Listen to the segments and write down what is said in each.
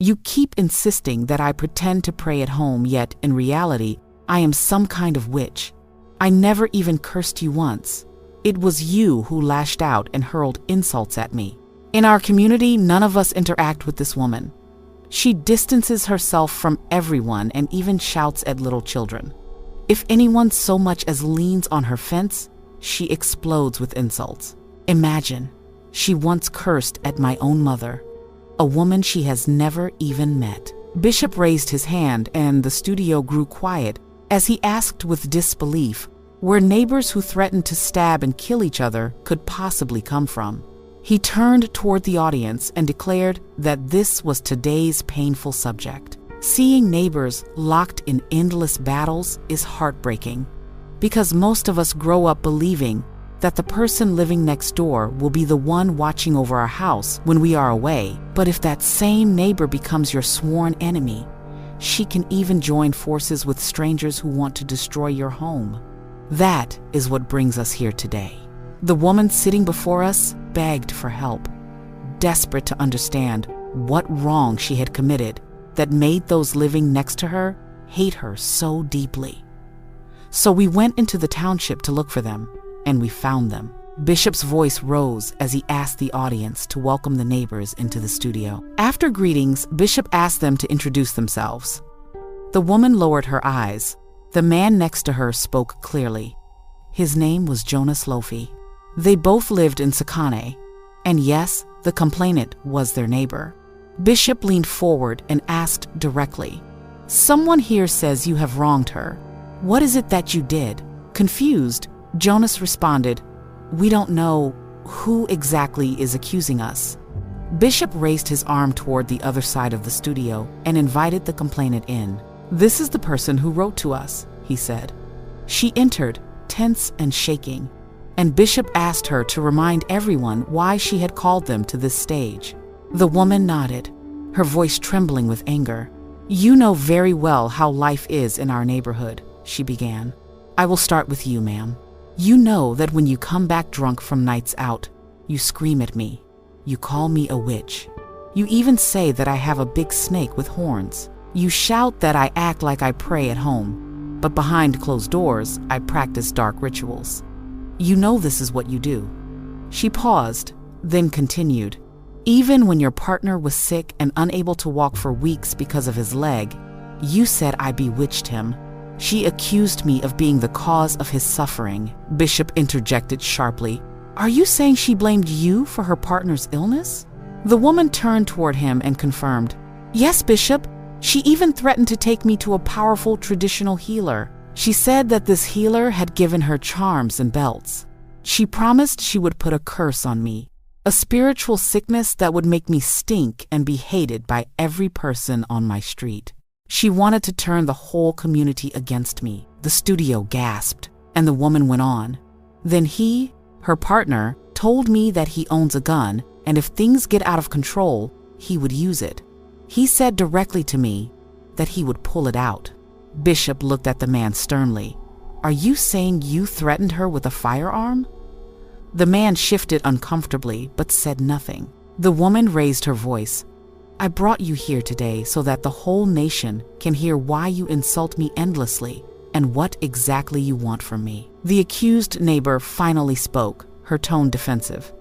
You keep insisting that I pretend to pray at home, yet in reality, I am some kind of witch. I never even cursed you once. It was you who lashed out and hurled insults at me. In our community, none of us interact with this woman. She distances herself from everyone and even shouts at little children. If anyone so much as leans on her fence, she explodes with insults. Imagine, she once cursed at my own mother, a woman she has never even met. Bishop raised his hand and the studio grew quiet as he asked with disbelief where neighbors who threatened to stab and kill each other could possibly come from. He turned toward the audience and declared that this was today's painful subject. Seeing neighbors locked in endless battles is heartbreaking, because most of us grow up believing that the person living next door will be the one watching over our house when we are away. But if that same neighbor becomes your sworn enemy, she can even join forces with strangers who want to destroy your home. That is what brings us here today. The woman sitting before us begged for help, desperate to understand what wrong she had committed that made those living next to her hate her so deeply. So we went into the township to look for them, and we found them. Bishop's voice rose as he asked the audience to welcome the neighbors into the studio. After greetings, Bishop asked them to introduce themselves. The woman lowered her eyes. The man next to her spoke clearly. His name was Jonas Lofi. They both lived in Sakane, and yes, the complainant was their neighbor. Bishop leaned forward and asked directly, "Someone here says you have wronged her. What is it that you did?" Confused, Jonas responded, "We don't know who exactly is accusing us." Bishop raised his arm toward the other side of the studio and invited the complainant in. "This is the person who wrote to us," he said. She entered, tense and shaking, and Bishop asked her to remind everyone why she had called them to this stage. The woman nodded, her voice trembling with anger. "You know very well how life is in our neighborhood," she began. "I will start with you, ma'am. You know that when you come back drunk from nights out, you scream at me. You call me a witch. You even say that I have a big snake with horns. You shout that I act like I pray at home, but behind closed doors, I practice dark rituals. You know this is what you do." She paused, then continued. "Even when your partner was sick and unable to walk for weeks because of his leg, you said I bewitched him. She accused me of being the cause of his suffering." Bishop interjected sharply. "Are you saying she blamed you for her partner's illness?" The woman turned toward him and confirmed, "Yes, Bishop. She even threatened to take me to a powerful traditional healer. She said that this healer had given her charms and belts. She promised she would put a curse on me, a spiritual sickness that would make me stink and be hated by every person on my street. She wanted to turn the whole community against me." The studio gasped, and the woman went on. "Then he, her partner, told me that he owns a gun, and if things get out of control, he would use it. He said directly to me that he would pull it out." Bishop looked at the man sternly. "Are you saying you threatened her with a firearm?" The man shifted uncomfortably but said nothing. The woman raised her voice. "I brought you here today so that the whole nation can hear why you insult me endlessly and what exactly you want from me." The accused neighbor finally spoke, her tone defensive.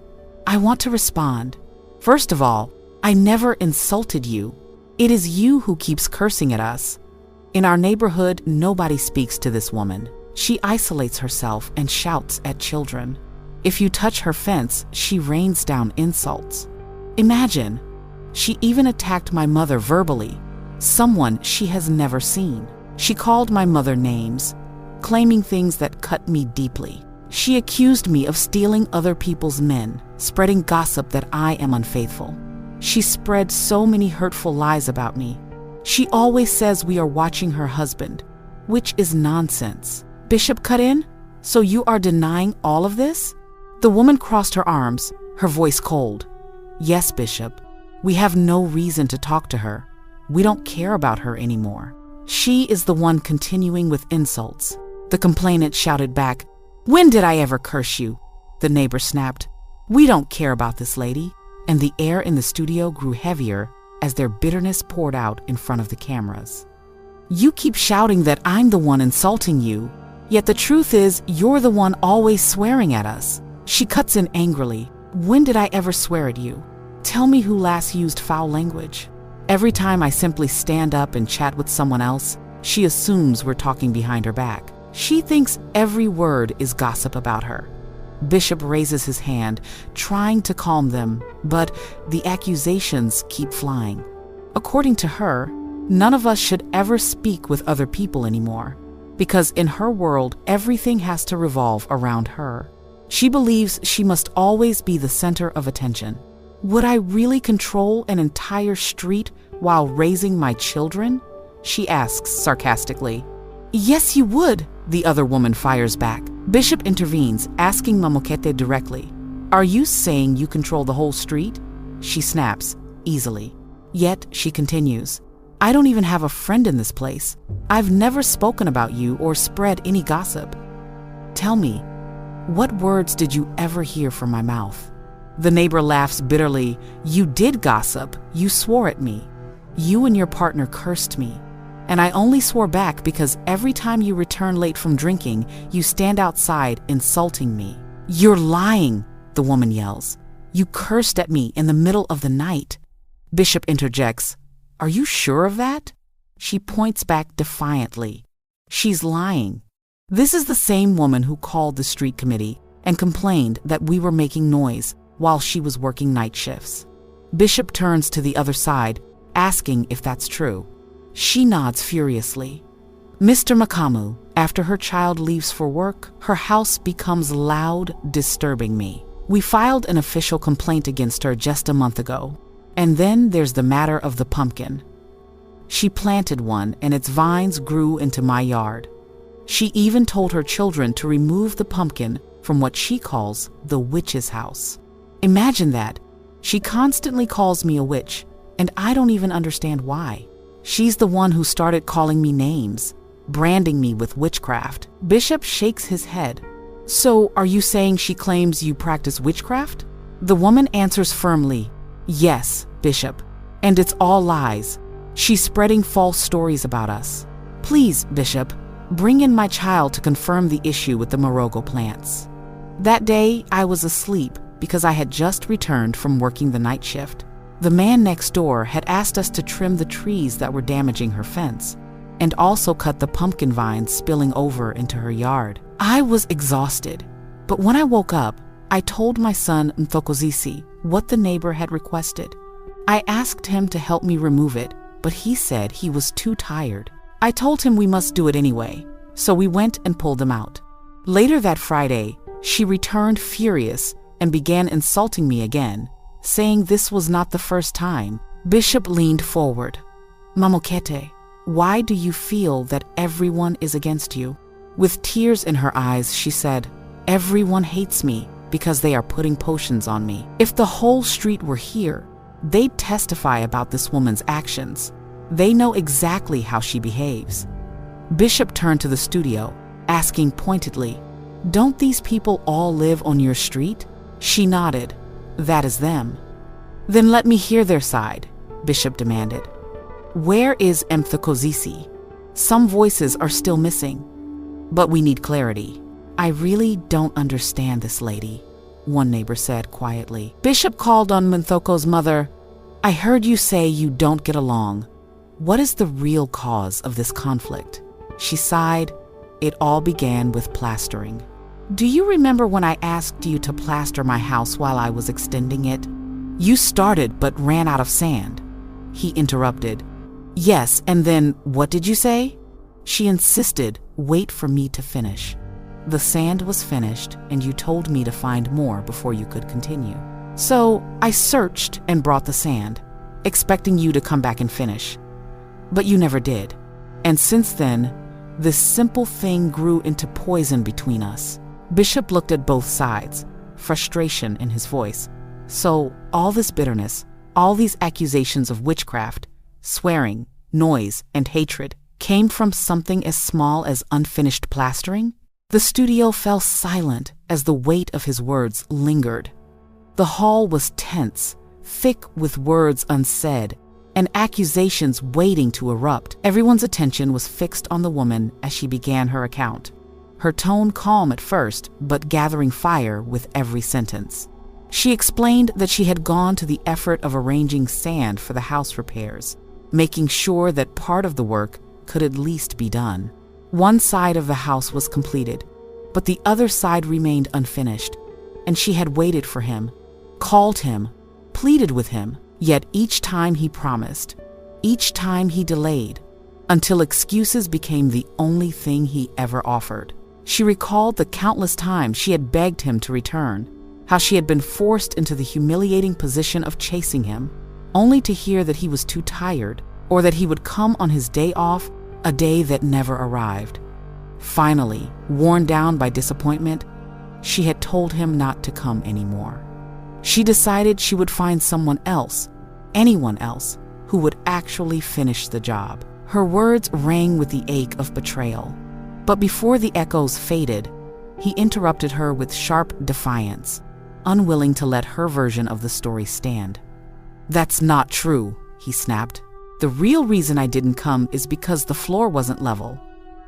"I want to respond. First of all, I never insulted you. It is you who keeps cursing at us. In our neighborhood, nobody speaks to this woman. She isolates herself and shouts at children. If you touch her fence, she rains down insults. Imagine, she even attacked my mother verbally, someone she has never seen. She called my mother names, claiming things that cut me deeply. She accused me of stealing other people's men, spreading gossip that I am unfaithful. She spread so many hurtful lies about me. She always says we are watching her husband, which is nonsense." Bishop cut in. "So you are denying all of this?" The woman crossed her arms, her voice cold. "Yes, Bishop. We have no reason to talk to her. We don't care about her anymore. She is the one continuing with insults." The complainant shouted back, "When did I ever curse you?" The neighbor snapped, "We don't care about this lady," and the air in the studio grew heavier as their bitterness poured out in front of the cameras. "You keep shouting that I'm the one insulting you, yet the truth is you're the one always swearing at us." She cuts in angrily. "When did I ever swear at you? Tell me who last used foul language." Every time I simply stand up and chat with someone else, she assumes we're talking behind her back. She thinks every word is gossip about her. Bishop raises his hand, trying to calm them, but the accusations keep flying. According to her, none of us should ever speak with other people anymore, because in her world, everything has to revolve around her. She believes she must always be the center of attention. Would I really control an entire street while raising my children? She asks sarcastically. Yes, you would, the other woman fires back. Bishop intervenes, asking Mamokete directly, Are you saying you control the whole street? She snaps, easily. Yet, she continues, I don't even have a friend in this place. I've never spoken about you or spread any gossip. Tell me, what words did you ever hear from my mouth? The neighbor laughs bitterly. You did gossip. You swore at me. You and your partner cursed me. And I only swore back because every time you return late from drinking, you stand outside insulting me. You're lying, the woman yells. You cursed at me in the middle of the night. Bishop interjects. Are you sure of that? She points back defiantly. She's lying. This is the same woman who called the street committee and complained that we were making noise while she was working night shifts. Bishop turns to the other side, asking if that's true. She nods furiously. Mr. Makamu, after her child leaves for work, her house becomes loud, disturbing me. We filed an official complaint against her just a month ago. And then there's the matter of the pumpkin. She planted one and its vines grew into my yard. She even told her children to remove the pumpkin from what she calls the witch's house. Imagine that. She constantly calls me a witch, and I don't even understand why. She's the one who started calling me names, branding me with witchcraft. Bishop shakes his head. So, are you saying she claims you practice witchcraft? The woman answers firmly, Yes, Bishop, and it's all lies. She's spreading false stories about us. Please, Bishop, bring in my child to confirm the issue with the Morogo plants. That day, I was asleep because I had just returned from working the night shift. The man next door had asked us to trim the trees that were damaging her fence, and also cut the pumpkin vines spilling over into her yard. I was exhausted, but when I woke up, I told my son Mthokozisi what the neighbor had requested. I asked him to help me remove it, but he said he was too tired. I told him we must do it anyway, so we went and pulled them out. Later that Friday, she returned furious and began insulting me again, saying this was not the first time. Bishop leaned forward. Mamokete, why do you feel that everyone is against you? With tears in her eyes, she said, Everyone hates me because they are putting potions on me. If the whole street were here, they'd testify about this woman's actions. They know exactly how she behaves. Bishop turned to the studio, asking pointedly, Don't these people all live on your street? She nodded. That is them. Then let me hear their side, Bishop demanded. Where is Mthokozisi? Some voices are still missing, but we need clarity. I really don't understand this lady, one neighbor said quietly. Bishop called on Mthoko's mother. I heard you say you don't get along. What is the real cause of this conflict? She sighed. It all began with plastering. Do you remember when I asked you to plaster my house while I was extending it? You started but ran out of sand. He interrupted. Yes, and then what did you say? She insisted, wait for me to finish. The sand was finished, and you told me to find more before you could continue. So I searched and brought the sand, expecting you to come back and finish. But you never did. And since then, this simple thing grew into poison between us. Bishop looked at both sides, frustration in his voice. So all this bitterness, all these accusations of witchcraft, swearing, noise, and hatred came from something as small as unfinished plastering? The studio fell silent as the weight of his words lingered. The hall was tense, thick with words unsaid, and accusations waiting to erupt. Everyone's attention was fixed on the woman as she began her account, her tone calm at first, but gathering fire with every sentence. She explained that she had gone to the effort of arranging sand for the house repairs, making sure that part of the work could at least be done. One side of the house was completed, but the other side remained unfinished, and she had waited for him, called him, pleaded with him, yet each time he promised, each time he delayed, until excuses became the only thing he ever offered. She recalled the countless times she had begged him to return, how she had been forced into the humiliating position of chasing him, only to hear that he was too tired, or that he would come on his day off, a day that never arrived. Finally, worn down by disappointment, she had told him not to come anymore. She decided she would find someone else, anyone else, who would actually finish the job. Her words rang with the ache of betrayal. But before the echoes faded, he interrupted her with sharp defiance, unwilling to let her version of the story stand. "That's not true," he snapped. "The real reason I didn't come is because the floor wasn't level.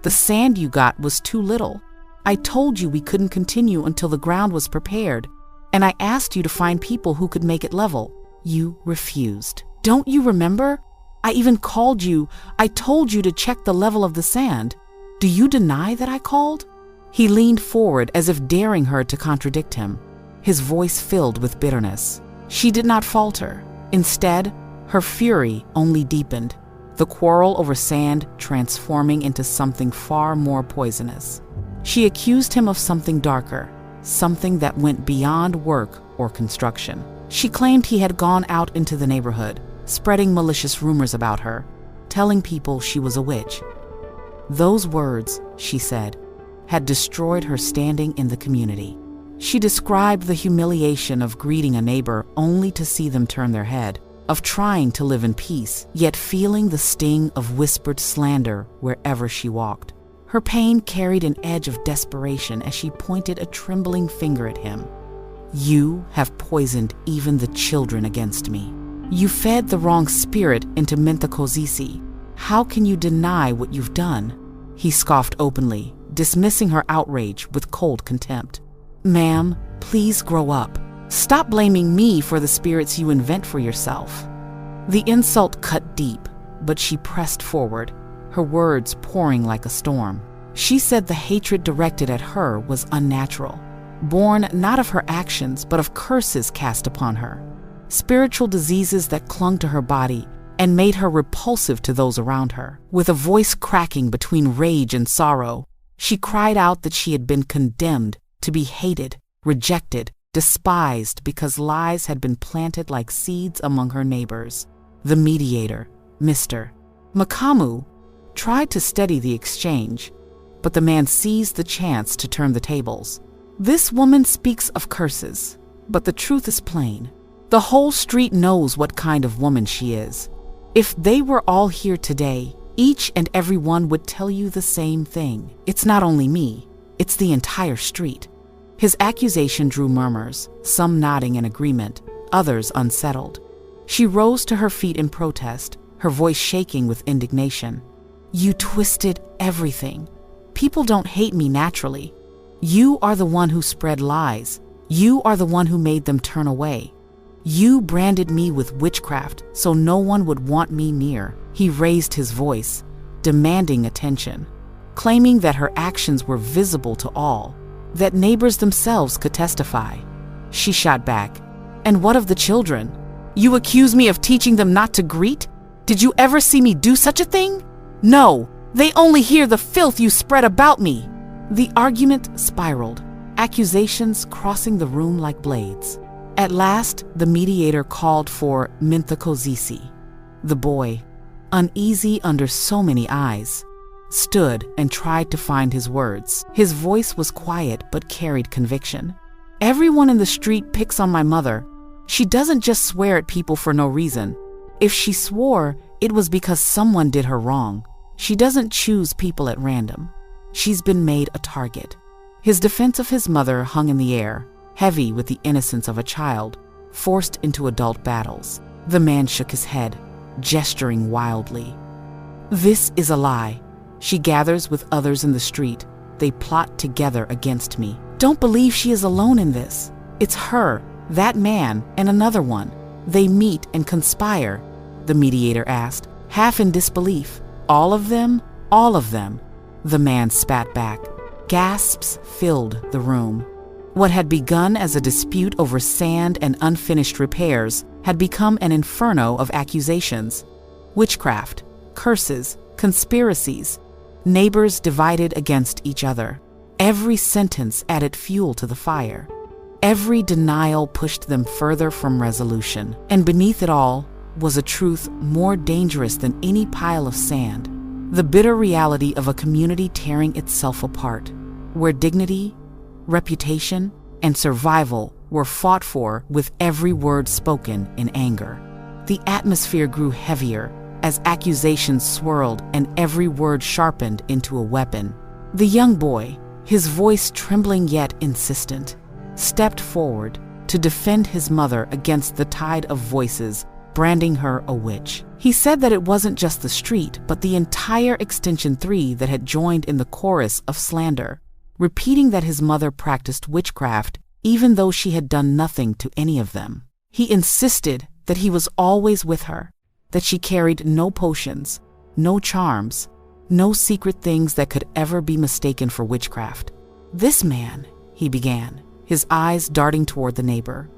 The sand you got was too little. I told you we couldn't continue until the ground was prepared, and I asked you to find people who could make it level. You refused. Don't you remember? I even called you. I told you to check the level of the sand. Do you deny that I called?" He leaned forward as if daring her to contradict him, his voice filled with bitterness. She did not falter. Instead, her fury only deepened, the quarrel over sand transforming into something far more poisonous. She accused him of something darker, something that went beyond work or construction. She claimed he had gone out into the neighborhood, spreading malicious rumors about her, telling people she was a witch. Those words, she said, had destroyed her standing in the community. She described the humiliation of greeting a neighbor only to see them turn their head, of trying to live in peace, yet feeling the sting of whispered slander wherever she walked. Her pain carried an edge of desperation as she pointed a trembling finger at him. "You have poisoned even the children against me. You fed the wrong spirit into Minthakosisi. How can you deny what you've done?" He scoffed openly, dismissing her outrage with cold contempt. "Ma'am, please grow up. Stop blaming me for the spirits you invent for yourself." The insult cut deep, but she pressed forward, her words pouring like a storm. She said the hatred directed at her was unnatural, born not of her actions but of curses cast upon her, spiritual diseases that clung to her body and made her repulsive to those around her. With a voice cracking between rage and sorrow, she cried out that she had been condemned to be hated, rejected, despised because lies had been planted like seeds among her neighbors. The mediator, Mr. Makamu, tried to steady the exchange, but the man seized the chance to turn the tables. "This woman speaks of curses, but the truth is plain. The whole street knows what kind of woman she is. If they were all here today, each and every one would tell you the same thing. It's not only me, it's the entire street." His accusation drew murmurs, some nodding in agreement, others unsettled. She rose to her feet in protest, her voice shaking with indignation. "You twisted everything. People don't hate me naturally. You are the one who spread lies. You are the one who made them turn away. You branded me with witchcraft so no one would want me near." He raised his voice, demanding attention, claiming that her actions were visible to all, that neighbors themselves could testify. She shot back, "And what of the children? You accuse me of teaching them not to greet? Did you ever see me do such a thing? No, they only hear the filth you spread about me." The argument spiraled, accusations crossing the room like blades. At last, the mediator called for Minthakosisi. The boy, uneasy under so many eyes, stood and tried to find his words. His voice was quiet but carried conviction. "Everyone in the street picks on my mother. She doesn't just swear at people for no reason. If she swore, it was because someone did her wrong. She doesn't choose people at random. She's been made a target." His defense of his mother hung in the air, heavy with the innocence of a child, forced into adult battles. The man shook his head, gesturing wildly. This is a lie. She gathers with others in the street. They plot together against me. Don't believe she is alone in this. It's her, that man, and another one. They meet and conspire, the mediator asked, half in disbelief. All of them? All of them, the man spat back. Gasps filled the room. What had begun as a dispute over sand and unfinished repairs had become an inferno of accusations. Witchcraft, curses, conspiracies, neighbors divided against each other. Every sentence added fuel to the fire. Every denial pushed them further from resolution. And beneath it all was a truth more dangerous than any pile of sand. The bitter reality of a community tearing itself apart, where dignity, reputation, and survival were fought for with every word spoken in anger. The atmosphere grew heavier as accusations swirled and every word sharpened into a weapon. The young boy, his voice trembling yet insistent, stepped forward to defend his mother against the tide of voices branding her a witch. He said that it wasn't just the street, but the entire Extension 3 that had joined in the chorus of slander, repeating that his mother practiced witchcraft even though she had done nothing to any of them. He insisted that he was always with her, that she carried no potions, no charms, no secret things that could ever be mistaken for witchcraft. This man, he began, his eyes darting toward the neighbor.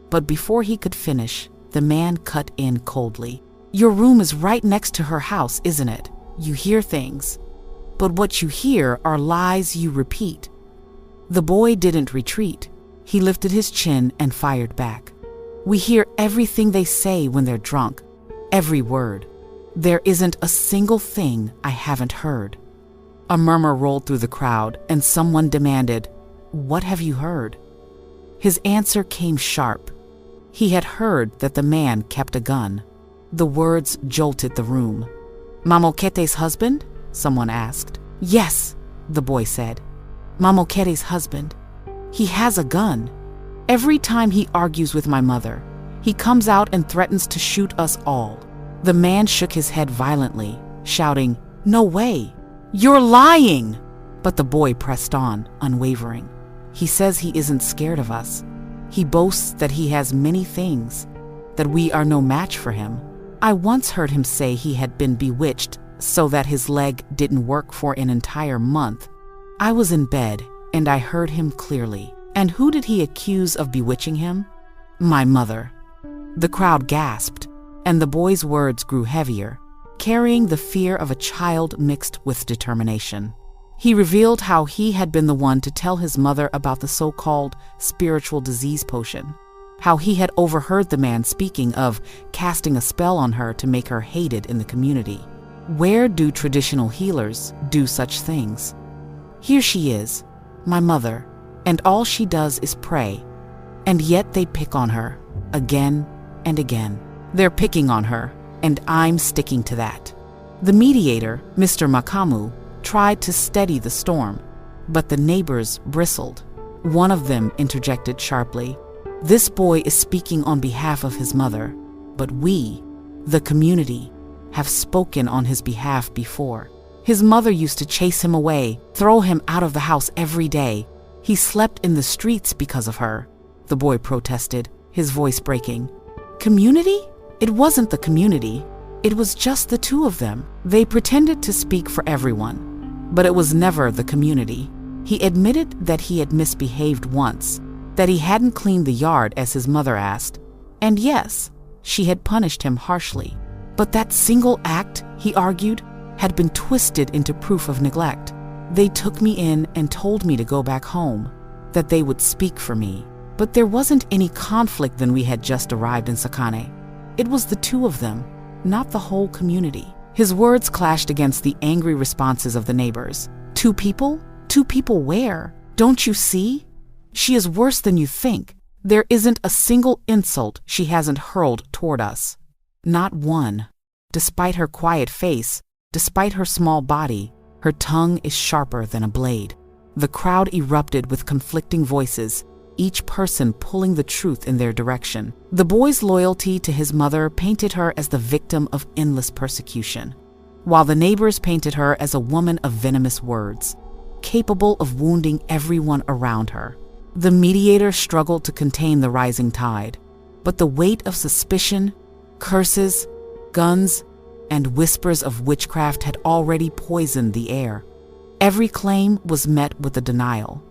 But before he could finish, the man cut in coldly. Your room is right next to her house, isn't it? You hear things. But what you hear are lies you repeat. The boy didn't retreat. He lifted his chin and fired back. We hear everything they say when they're drunk. Every word. There isn't a single thing I haven't heard. A murmur rolled through the crowd, and someone demanded, What have you heard? His answer came sharp. He had heard that the man kept a gun. The words jolted the room. Mamokete's husband? Someone asked. Yes, the boy said. Mamokete's husband. He has a gun. Every time he argues with my mother, he comes out and threatens to shoot us all. The man shook his head violently, shouting, No way! You're lying! But the boy pressed on, unwavering. He says he isn't scared of us. He boasts that he has many things, that we are no match for him. I once heard him say he had been bewitched so that his leg didn't work for an entire month. I was in bed, and I heard him clearly. And who did he accuse of bewitching him? My mother. The crowd gasped, and the boy's words grew heavier, carrying the fear of a child mixed with determination. He revealed how he had been the one to tell his mother about the so-called spiritual disease potion, how he had overheard the man speaking of casting a spell on her to make her hated in the community. Where do traditional healers do such things? Here she is, my mother, and all she does is pray, and yet they pick on her, again and again. They're picking on her, and I'm sticking to that. The mediator, Mr. Makamu, tried to steady the storm, but the neighbors bristled. One of them interjected sharply, This boy is speaking on behalf of his mother, but we, the community, have spoken on his behalf before. His mother used to chase him away, throw him out of the house every day. He slept in the streets because of her, the boy protested, his voice breaking. Community? It wasn't the community. It was just the two of them. They pretended to speak for everyone, but it was never the community. He admitted that he had misbehaved once, that he hadn't cleaned the yard as his mother asked, and yes, she had punished him harshly. But that single act, he argued, had been twisted into proof of neglect. They took me in and told me to go back home, that they would speak for me. But there wasn't any conflict when we had just arrived in Sakane. It was the two of them, not the whole community. His words clashed against the angry responses of the neighbors. Two people? Two people where? Don't you see? She is worse than you think. There isn't a single insult she hasn't hurled toward us. Not one. Despite her quiet face, despite her small body, her tongue is sharper than a blade. The crowd erupted with conflicting voices, each person pulling the truth in their direction. The boy's loyalty to his mother painted her as the victim of endless persecution, while the neighbors painted her as a woman of venomous words, capable of wounding everyone around her. The mediator struggled to contain the rising tide, but the weight of suspicion, curses, guns, and whispers of witchcraft had already poisoned the air. Every claim was met with a denial,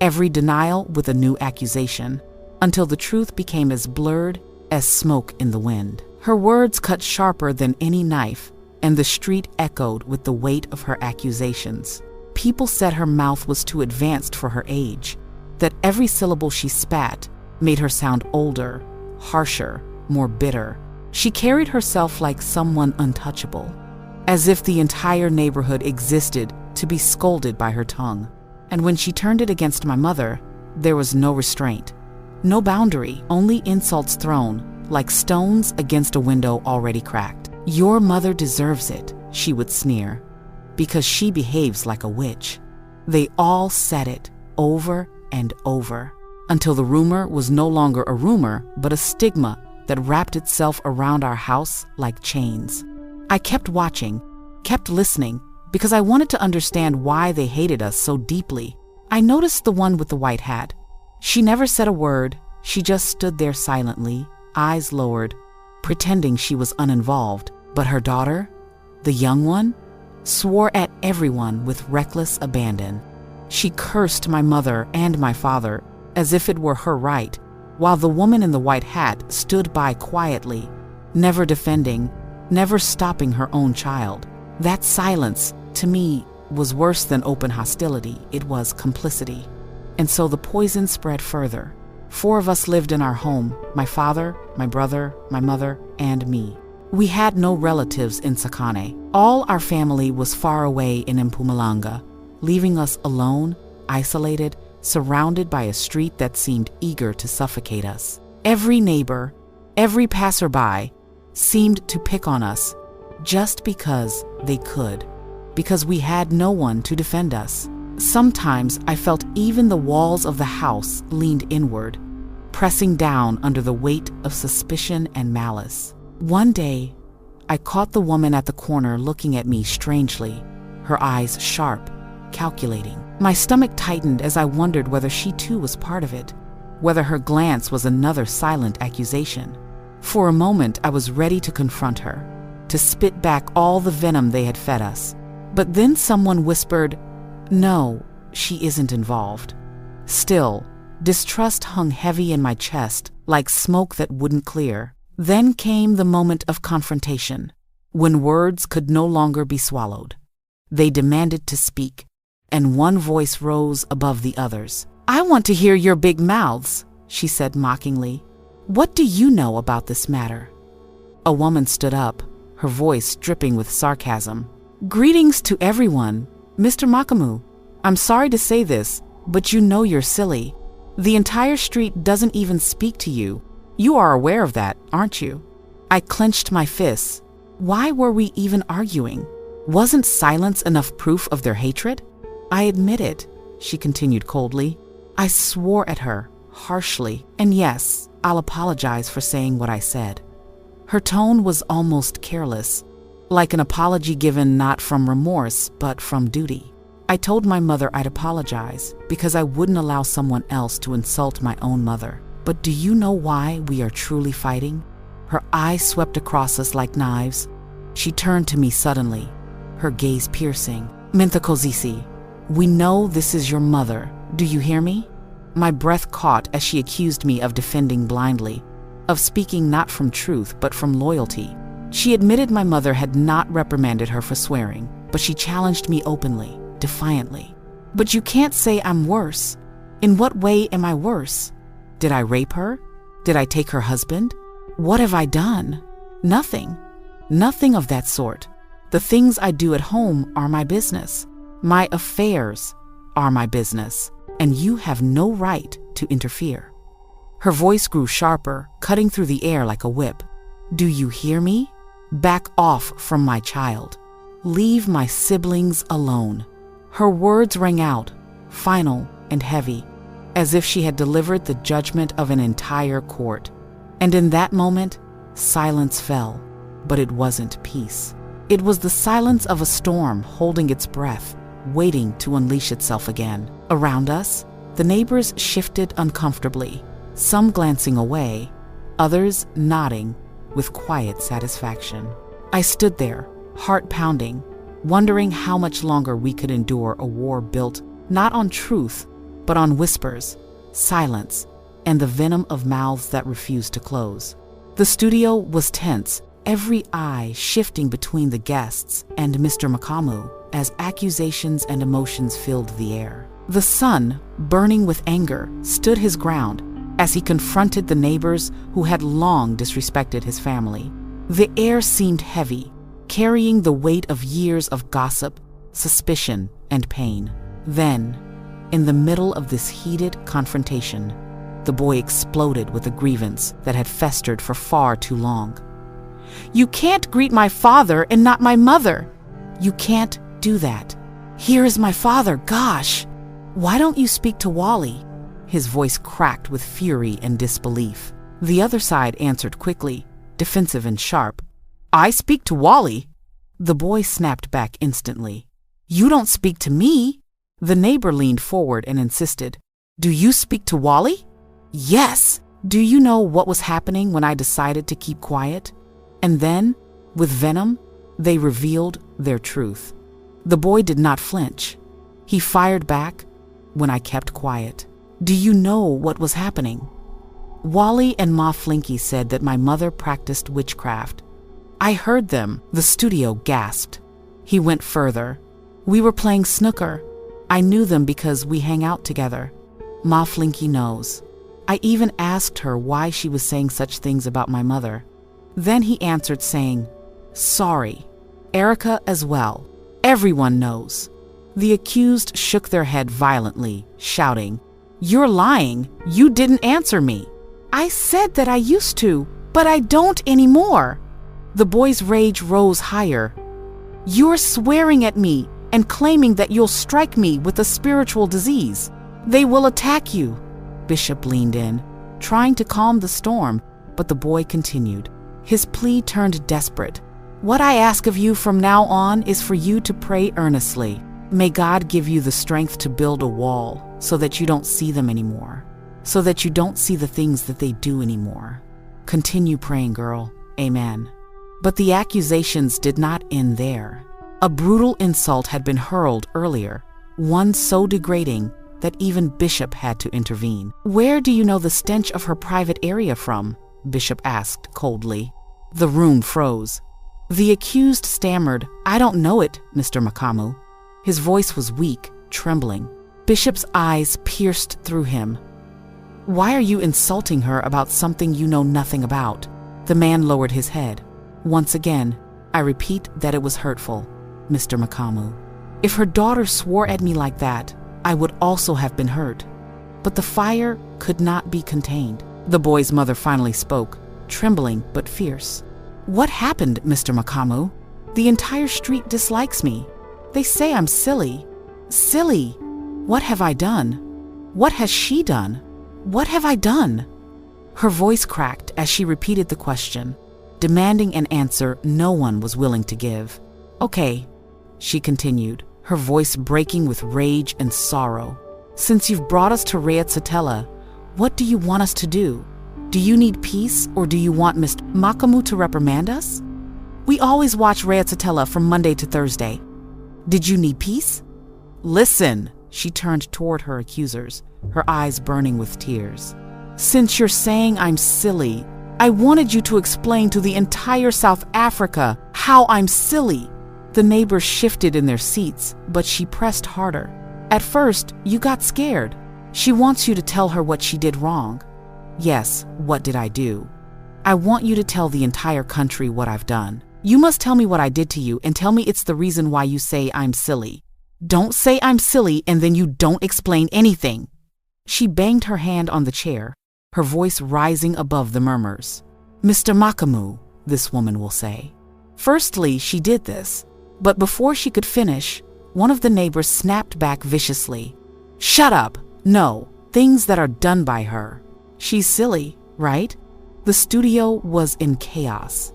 every denial with a new accusation, until the truth became as blurred as smoke in the wind. Her words cut sharper than any knife, and the street echoed with the weight of her accusations. People said her mouth was too advanced for her age, that every syllable she spat made her sound older, harsher, more bitter. She carried herself like someone untouchable, as if the entire neighborhood existed to be scolded by her tongue. And when she turned it against my mother, there was no restraint, no boundary, only insults thrown like stones against a window already cracked. "Your mother deserves it," she would sneer, "because she behaves like a witch." They all said it over and over, until the rumor was no longer a rumor, but a stigma that wrapped itself around our house like chains. I kept watching, kept listening, because I wanted to understand why they hated us so deeply. I noticed the one with the white hat. She never said a word, she just stood there silently, eyes lowered, pretending she was uninvolved. But her daughter, the young one, swore at everyone with reckless abandon. She cursed my mother and my father as if it were her right, while the woman in the white hat stood by quietly, never defending, never stopping her own child. That silence, to me, was worse than open hostility. It was complicity. And so the poison spread further. 4 of us lived in our home: my father, my brother, my mother, and me. We had no relatives in Sakane. All our family was far away in Mpumalanga, leaving us alone, isolated, surrounded by a street that seemed eager to suffocate us. Every neighbor, every passerby seemed to pick on us just because they could, because we had no one to defend us. Sometimes I felt even the walls of the house leaned inward, pressing down under the weight of suspicion and malice. One day, I caught the woman at the corner looking at me strangely, her eyes sharp, calculating. My stomach tightened as I wondered whether she too was part of it, whether her glance was another silent accusation. For a moment, I was ready to confront her, to spit back all the venom they had fed us. But then someone whispered, "No, she isn't involved." Still, distrust hung heavy in my chest like smoke that wouldn't clear. Then came the moment of confrontation, when words could no longer be swallowed. They demanded to speak, and one voice rose above the others. "I want to hear your big mouths," she said mockingly. "What do you know about this matter?" A woman stood up, her voice dripping with sarcasm. "Greetings to everyone, Mr. Makamu. I'm sorry to say this, but you know you're silly. The entire street doesn't even speak to you. You are aware of that, aren't you?" I clenched my fists. Why were we even arguing? Wasn't silence enough proof of their hatred? "I admit it," she continued coldly. I swore at her, harshly, and yes, I'll apologize for saying what I said. Her tone was almost careless, like an apology given not from remorse, but from duty. I told my mother I'd apologize because I wouldn't allow someone else to insult my own mother. But do you know why we are truly fighting? Her eyes swept across us like knives. She turned to me suddenly, her gaze piercing. "Menthakozisi, we know this is your mother. Do you hear me?" My breath caught as she accused me of defending blindly, of speaking not from truth but from loyalty. She admitted my mother had not reprimanded her for swearing, but she challenged me openly, defiantly. "But you can't say I'm worse. In what way am I worse? Did I rape her? Did I take her husband? What have I done? Nothing. Nothing of that sort. The things I do at home are my business. My affairs are my business, and you have no right to interfere." Her voice grew sharper, cutting through the air like a whip. "Do you hear me? Back off from my child. Leave my siblings alone." Her words rang out, final and heavy, as if she had delivered the judgment of an entire court. And in that moment, silence fell, but it wasn't peace. It was the silence of a storm holding its breath, waiting to unleash itself again. Around us, the neighbors shifted uncomfortably, some glancing away, others nodding with quiet satisfaction. I stood there, heart pounding, wondering how much longer we could endure a war built not on truth, but on whispers, silence, and the venom of mouths that refused to close. The studio was tense, every eye shifting between the guests and Mr. Makamu as accusations and emotions filled the air. The sun, burning with anger, stood his ground as he confronted the neighbors who had long disrespected his family. The air seemed heavy, carrying the weight of years of gossip, suspicion, and pain. Then, in the middle of this heated confrontation, the boy exploded with a grievance that had festered for far too long. "You can't greet my father and not my mother. You can't do that. Here is my father, gosh. Why don't you speak to Wally?" His voice cracked with fury and disbelief. The other side answered quickly, defensive and sharp. "I speak to Wally?" The boy snapped back instantly. "You don't speak to me." The neighbor leaned forward and insisted, "Do you speak to Wally?" "Yes." Do you know what was happening when I decided to keep quiet? And then, with venom, they revealed their truth. The boy did not flinch. He fired back when I kept quiet. "Do you know what was happening? Wally and Ma Flinky said that my mother practiced witchcraft. I heard them," the studio gasped. He went further. "We were playing snooker. I knew them because we hang out together. Ma Flinky knows. I even asked her why she was saying such things about my mother. Then he answered saying, 'Sorry. Erica as well. Everyone knows.'" The accused shook their head violently, shouting, "You're lying. You didn't answer me." "I said that I used to, but I don't anymore." The boy's rage rose higher. "You're swearing at me and claiming that you'll strike me with a spiritual disease. They will attack you." Bishop leaned in, trying to calm the storm, but the boy continued. His plea turned desperate. "What I ask of you from now on is for you to pray earnestly. May God give you the strength to build a wall so that you don't see them anymore, so that you don't see the things that they do anymore. Continue praying, girl. Amen." But the accusations did not end there. A brutal insult had been hurled earlier, one so degrading that even Bishop had to intervene. "Where do you know the stench of her private area from?" Bishop asked coldly. The room froze. The accused stammered, "I don't know it, Mr. Makamu." His voice was weak, trembling. Bishop's eyes pierced through him. "Why are you insulting her about something you know nothing about?" The man lowered his head. "Once again, I repeat that it was hurtful, Mr. Makamu. If her daughter swore at me like that, I would also have been hurt. But the fire could not be contained." The boy's mother finally spoke, trembling but fierce. "What happened, Mr. Makamu? The entire street dislikes me. They say I'm silly. Silly! What have I done? What has she done? What have I done?" Her voice cracked as she repeated the question, demanding an answer no one was willing to give. "Okay," she continued, her voice breaking with rage and sorrow. "Since you've brought us to Rea Tsotella, what do you want us to do? Do you need peace, or do you want Mr. Makamu to reprimand us? We always watch Rea Tsotella from Monday to Thursday. Did you need peace? Listen," she turned toward her accusers, her eyes burning with tears. "Since you're saying I'm silly, I wanted you to explain to the entire South Africa how I'm silly." The neighbors shifted in their seats, but she pressed harder. "At first, you got scared. She wants you to tell her what she did wrong." "Yes, what did I do? I want you to tell the entire country what I've done. You must tell me what I did to you and tell me it's the reason why you say I'm silly. Don't say I'm silly and then you don't explain anything." She banged her hand on the chair, her voice rising above the murmurs. "Mr. Makamu," this woman will say. Firstly, she did this, but before she could finish, one of the neighbors snapped back viciously. "Shut up! No, things that are done by her. She's silly, right? The studio was in chaos.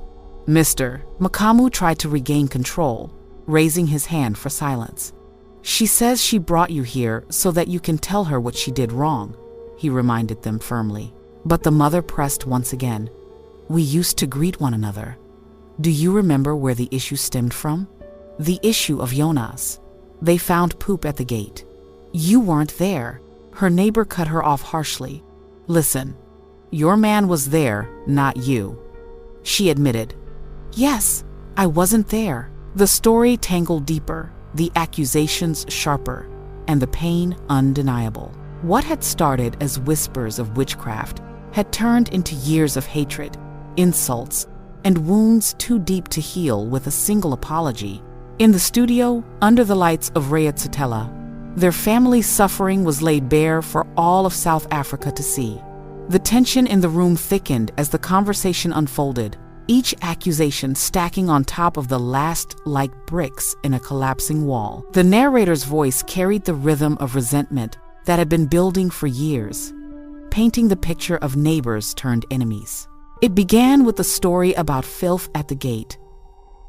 Mr. Makamu tried to regain control, raising his hand for silence. She says she brought you here so that you can tell her what she did wrong, he reminded them firmly. But the mother pressed once again. We used to greet one another. Do you remember where the issue stemmed from? The issue of Jonas. They found poop at the gate. You weren't there. Her neighbor cut her off harshly. Listen, your man was there, not you. She admitted. Yes, I wasn't there. The story tangled deeper, the accusations sharper, and the pain undeniable. What had started as whispers of witchcraft had turned into years of hatred, insults, and wounds too deep to heal with a single apology. In the studio, under the lights of Rea Tsotella, their family's suffering was laid bare for all of South Africa to see. The tension in the room thickened as the conversation unfolded, each accusation stacking on top of the last like bricks in a collapsing wall. The narrator's voice carried the rhythm of resentment that had been building for years, painting the picture of neighbors turned enemies. It began with the story about filth at the gate,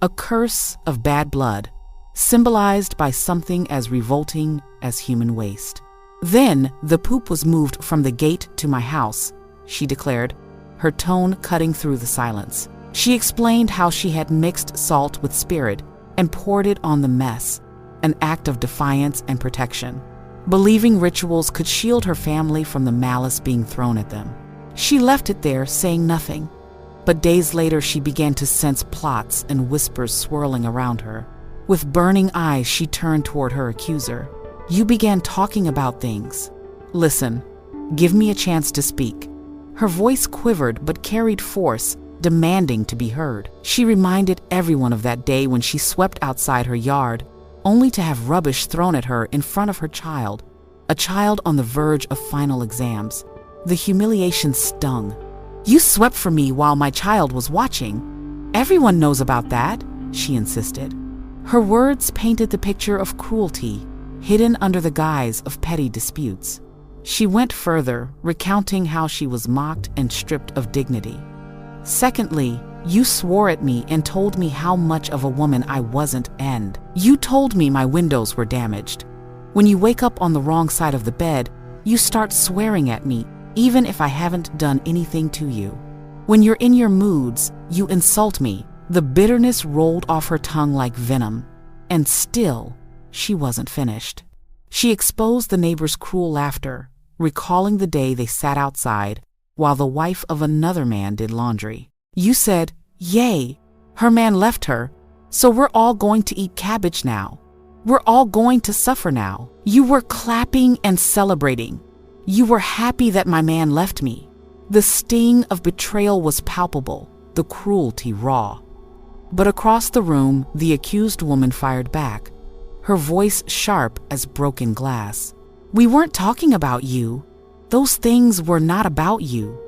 a curse of bad blood, symbolized by something as revolting as human waste. Then the poop was moved from the gate to my house, she declared, her tone cutting through the silence. She explained how she had mixed salt with spirit and poured it on the mess, an act of defiance and protection, believing rituals could shield her family from the malice being thrown at them. She left it there, saying nothing, but days later she began to sense plots and whispers swirling around her. With burning eyes, she turned toward her accuser. You began talking about things. Listen, give me a chance to speak. Her voice quivered but carried force, demanding to be heard. She reminded everyone of that day when she swept outside her yard, only to have rubbish thrown at her in front of her child, a child on the verge of final exams. The humiliation stung. You swept for me while my child was watching. Everyone knows about that, she insisted. Her words painted the picture of cruelty, hidden under the guise of petty disputes. She went further, recounting how she was mocked and stripped of dignity. Secondly, you swore at me and told me how much of a woman I wasn't, and you told me my windows were damaged. When you wake up on the wrong side of the bed, you start swearing at me, even if I haven't done anything to you. When you're in your moods, you insult me. The bitterness rolled off her tongue like venom, and still, she wasn't finished. She exposed the neighbor's cruel laughter, recalling the day they sat outside while the wife of another man did laundry. You said, yay, her man left her, so we're all going to eat cabbage now. We're all going to suffer now. You were clapping and celebrating. You were happy that my man left me. The sting of betrayal was palpable, the cruelty raw. But across the room, the accused woman fired back, her voice sharp as broken glass. We weren't talking about you. Those things were not about you.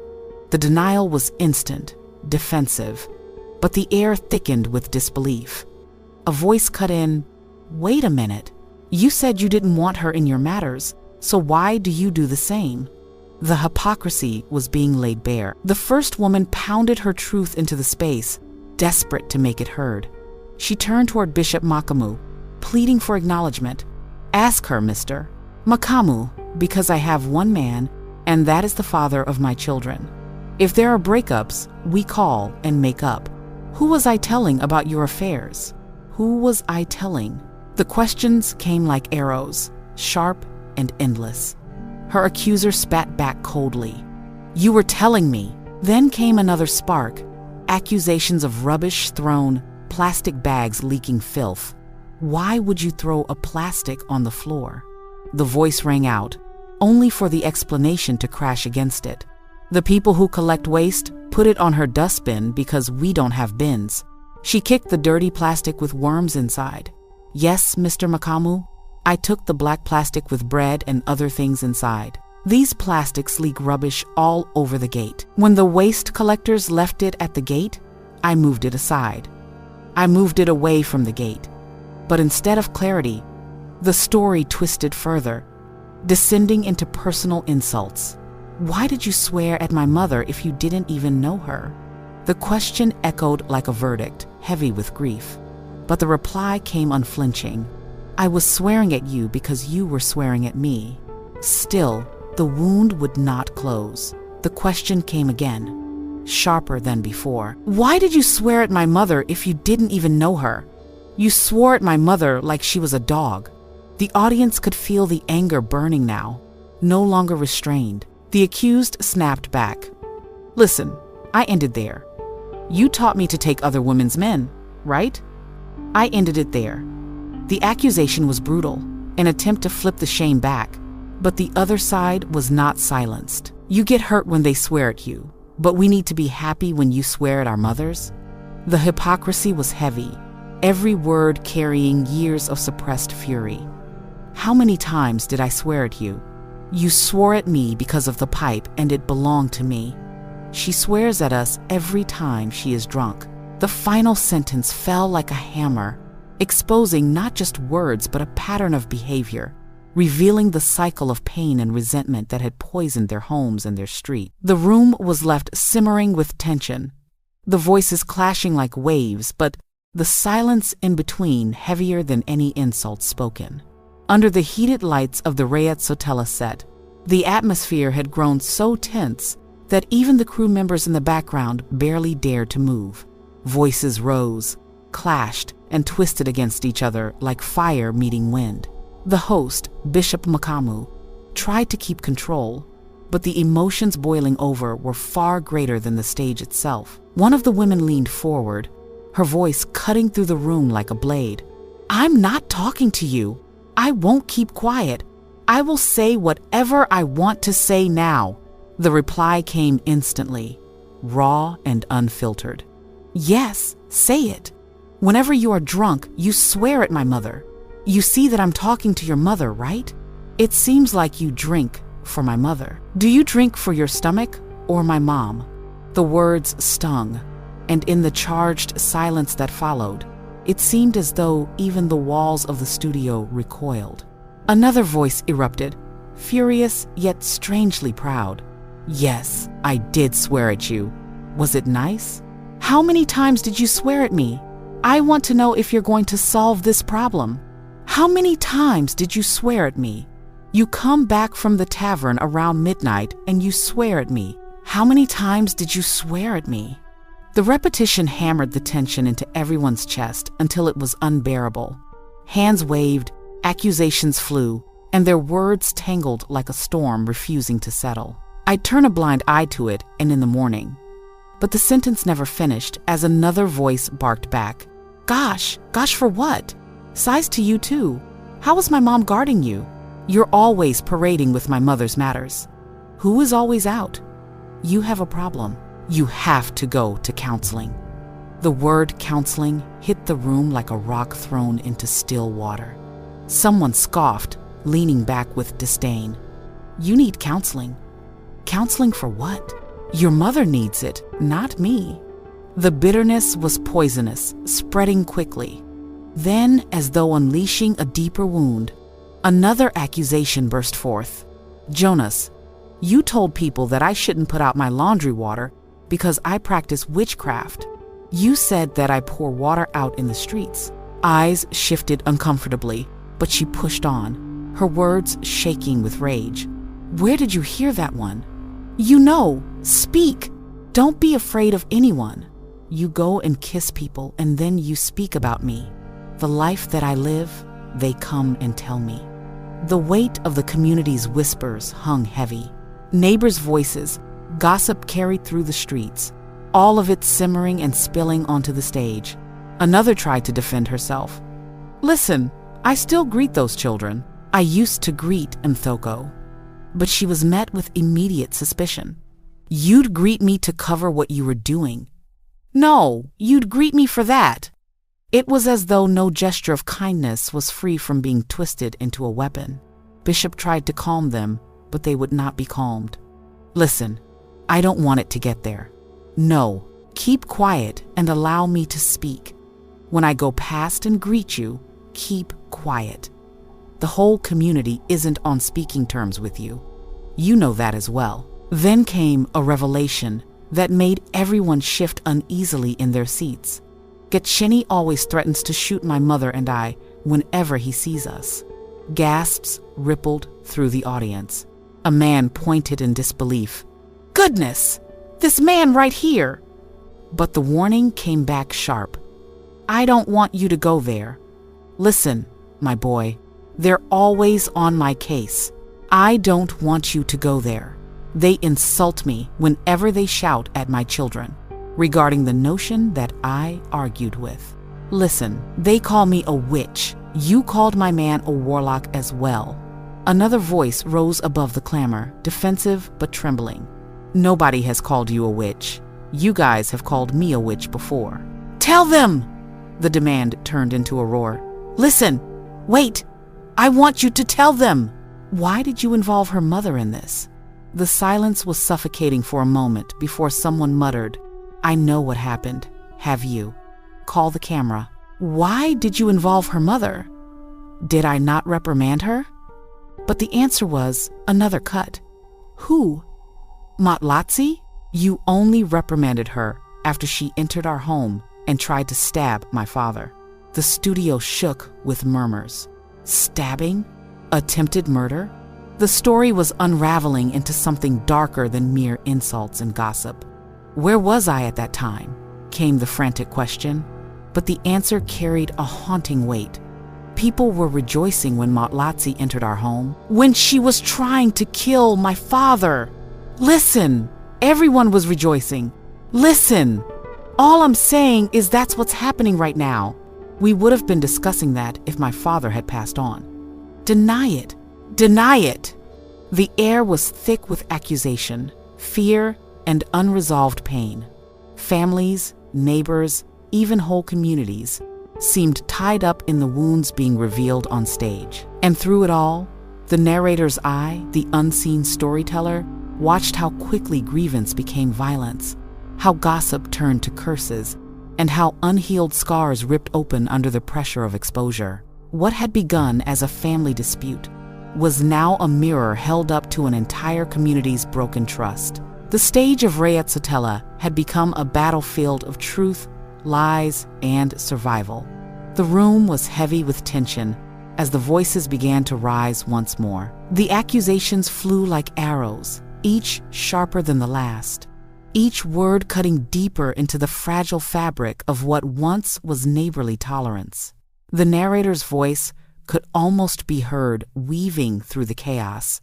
The denial was instant, defensive, but the air thickened with disbelief. A voice cut in, wait a minute. You said you didn't want her in your matters, so why do you do the same? The hypocrisy was being laid bare. The first woman pounded her truth into the space, desperate to make it heard. She turned toward Bishop Makamu, pleading for acknowledgement. Ask her, Mr. Makamu, because I have one man, and that is the father of my children. If there are breakups, we call and make up. Who was I telling about your affairs? Who was I telling? The questions came like arrows, sharp and endless. Her accuser spat back coldly. You were telling me. Then came another spark. Accusations of rubbish thrown, plastic bags leaking filth. Why would you throw a plastic on the floor? The voice rang out, only for the explanation to crash against it. The people who collect waste put it on her dustbin because we don't have bins. She kicked the dirty plastic with worms inside. Yes, Mr. Makamu, I took the black plastic with bread and other things inside. These plastics leak rubbish all over the gate. When the waste collectors left it at the gate, I moved it aside. I moved it away from the gate. But instead of clarity, the story twisted further. descending into personal insults. Why did you swear at my mother if you didn't even know her? The question echoed like a verdict, heavy with grief. But the reply came unflinching. I was swearing at you because you were swearing at me. Still, the wound would not close. The question came again, sharper than before. Why did you swear at my mother if you didn't even know her? You swore at my mother like she was a dog. The audience could feel the anger burning now, no longer restrained. The accused snapped back. Listen, I ended there. You taught me to take other women's men, right? I ended it there. The accusation was brutal, an attempt to flip the shame back, but the other side was not silenced. You get hurt when they swear at you, but we need to be happy when you swear at our mothers. The hypocrisy was heavy, every word carrying years of suppressed fury. How many times did I swear at you? You swore at me because of the pipe and it belonged to me. She swears at us every time she is drunk. The final sentence fell like a hammer, exposing not just words but a pattern of behavior, revealing the cycle of pain and resentment that had poisoned their homes and their street. The room was left simmering with tension, the voices clashing like waves, but the silence in between heavier than any insult spoken. Under the heated lights of the Rea Tsotella set, the atmosphere had grown so tense that even the crew members in the background barely dared to move. Voices rose, clashed, and twisted against each other like fire meeting wind. The host, Bishop Makamu, tried to keep control, but the emotions boiling over were far greater than the stage itself. One of the women leaned forward, her voice cutting through the room like a blade. I'm not talking to you. I won't keep quiet. I will say whatever I want to say now. The reply came instantly, raw and unfiltered. Yes, say it. Whenever you are drunk, you swear at my mother. You see that I'm talking to your mother, right? It seems like you drink for my mother. Do you drink for your stomach or my mom? The words stung, and in the charged silence that followed, it seemed as though even the walls of the studio recoiled. Another voice erupted, furious yet strangely proud. Yes, I did swear at you. Was it nice? How many times did you swear at me? I want to know if you're going to solve this problem. How many times did you swear at me? You come back from the tavern around midnight and you swear at me. How many times did you swear at me? The repetition hammered the tension into everyone's chest until it was unbearable. Hands waved, accusations flew, and their words tangled like a storm refusing to settle. I'd turn a blind eye to it and in the morning. But the sentence never finished as another voice barked back. Gosh for what? Sighs to you too. How was my mom guarding you? You're always parading with my mother's matters. Who is always out? You have a problem. You have to go to counseling. The word counseling hit the room like a rock thrown into still water. Someone scoffed, leaning back with disdain. You need counseling. Counseling for what? Your mother needs it, not me. The bitterness was poisonous, spreading quickly. Then, as though unleashing a deeper wound, another accusation burst forth. Jonas, you told people that I shouldn't put out my laundry water because I practice witchcraft. You said that I pour water out in the streets. Eyes shifted uncomfortably, but she pushed on, her words shaking with rage. Where did you hear that one? You know, speak. Don't be afraid of anyone. You go and kiss people and then you speak about me. The life that I live, they come and tell me. The weight of the community's whispers hung heavy. Neighbors' voices, gossip carried through the streets, all of it simmering and spilling onto the stage. Another tried to defend herself. Listen, I still greet those children. I used to greet Mthoko. But she was met with immediate suspicion. You'd greet me to cover what you were doing. No, you'd greet me for that. It was as though no gesture of kindness was free from being twisted into a weapon. Bishop tried to calm them, but they would not be calmed. Listen, I don't want it to get there. No, keep quiet and allow me to speak. When I go past and greet you, keep quiet. The whole community isn't on speaking terms with you. You know that as well." Then came a revelation that made everyone shift uneasily in their seats. "Getcheni always threatens to shoot my mother and I whenever he sees us." Gasps rippled through the audience. A man pointed in disbelief. "Goodness! This man right here!" But the warning came back sharp. "I don't want you to go there. Listen, my boy, they're always on my case. I don't want you to go there. They insult me whenever they shout at my children regarding the notion that I argued with. Listen, they call me a witch. You called my man a warlock as well." Another voice rose above the clamor, defensive but trembling. "Nobody has called you a witch. You guys have called me a witch before." "Tell them!" The demand turned into a roar. "Listen! Wait! I want you to tell them!" "Why did you involve her mother in this?" The silence was suffocating for a moment before someone muttered, "I know what happened. Have you? Call the camera." "Why did you involve her mother? Did I not reprimand her?" But the answer was another cut. "Who? Matlatsi? You only reprimanded her after she entered our home and tried to stab my father." The studio shook with murmurs. Stabbing? Attempted murder? The story was unraveling into something darker than mere insults and gossip. "Where was I at that time?" came the frantic question. But the answer carried a haunting weight. People were rejoicing when Matlatsi entered our home, when she was trying to kill my father. Listen, everyone was rejoicing. Listen, all I'm saying is that's what's happening right now. We would have been discussing that if my father had passed on. Deny it. Deny it. The air was thick with accusation, fear, and unresolved pain. Families, neighbors, even whole communities seemed tied up in the wounds being revealed on stage. And through it all, the narrator's eye, the unseen storyteller, watched how quickly grievance became violence, how gossip turned to curses, and how unhealed scars ripped open under the pressure of exposure. What had begun as a family dispute was now a mirror held up to an entire community's broken trust. The stage of Rea Tsotella had become a battlefield of truth, lies, and survival. The room was heavy with tension as the voices began to rise once more. The accusations flew like arrows, each sharper than the last, each word cutting deeper into the fragile fabric of what once was neighborly tolerance. The narrator's voice could almost be heard weaving through the chaos,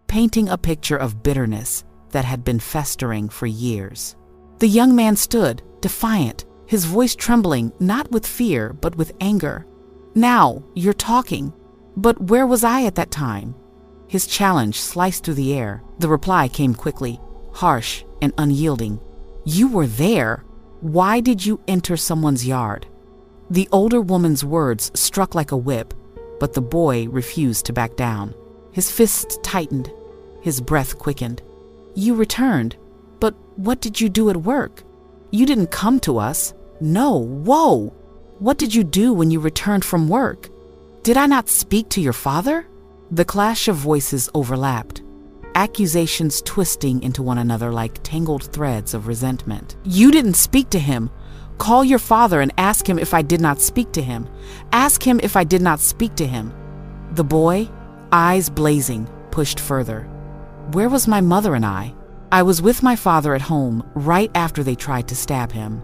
painting a picture of bitterness that had been festering for years. The young man stood, defiant, his voice trembling not with fear but with anger. "Now, you're talking. But where was I at that time?" His challenge sliced through the air. The reply came quickly, harsh and unyielding. "You were there. Why did you enter someone's yard?" The older woman's words struck like a whip, but the boy refused to back down. His fists tightened, his breath quickened. "You returned, but what did you do at work? You didn't come to us. No, whoa! What did you do when you returned from work? Did I not speak to your father?" The clash of voices overlapped, accusations twisting into one another like tangled threads of resentment. "You didn't speak to him. Call your father and ask him if I did not speak to him. Ask him if I did not speak to him." The boy, eyes blazing, pushed further. "Where was my mother and I? I was with my father at home right after they tried to stab him.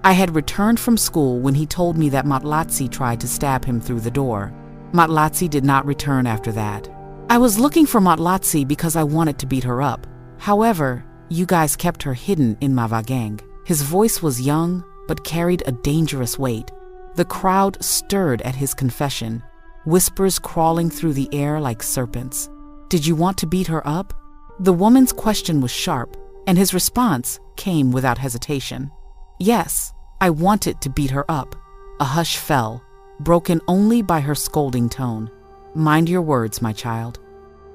I had returned from school when he told me that Matlatsi tried to stab him through the door. Matlatsi did not return after that. I was looking for Matlatsi because I wanted to beat her up. However, you guys kept her hidden in Mavagang." His voice was young, but carried a dangerous weight. The crowd stirred at his confession, whispers crawling through the air like serpents. "Did you want to beat her up?" The woman's question was sharp, and his response came without hesitation. "Yes, I wanted to beat her up." A hush fell, broken only by her scolding tone. "Mind your words, my child.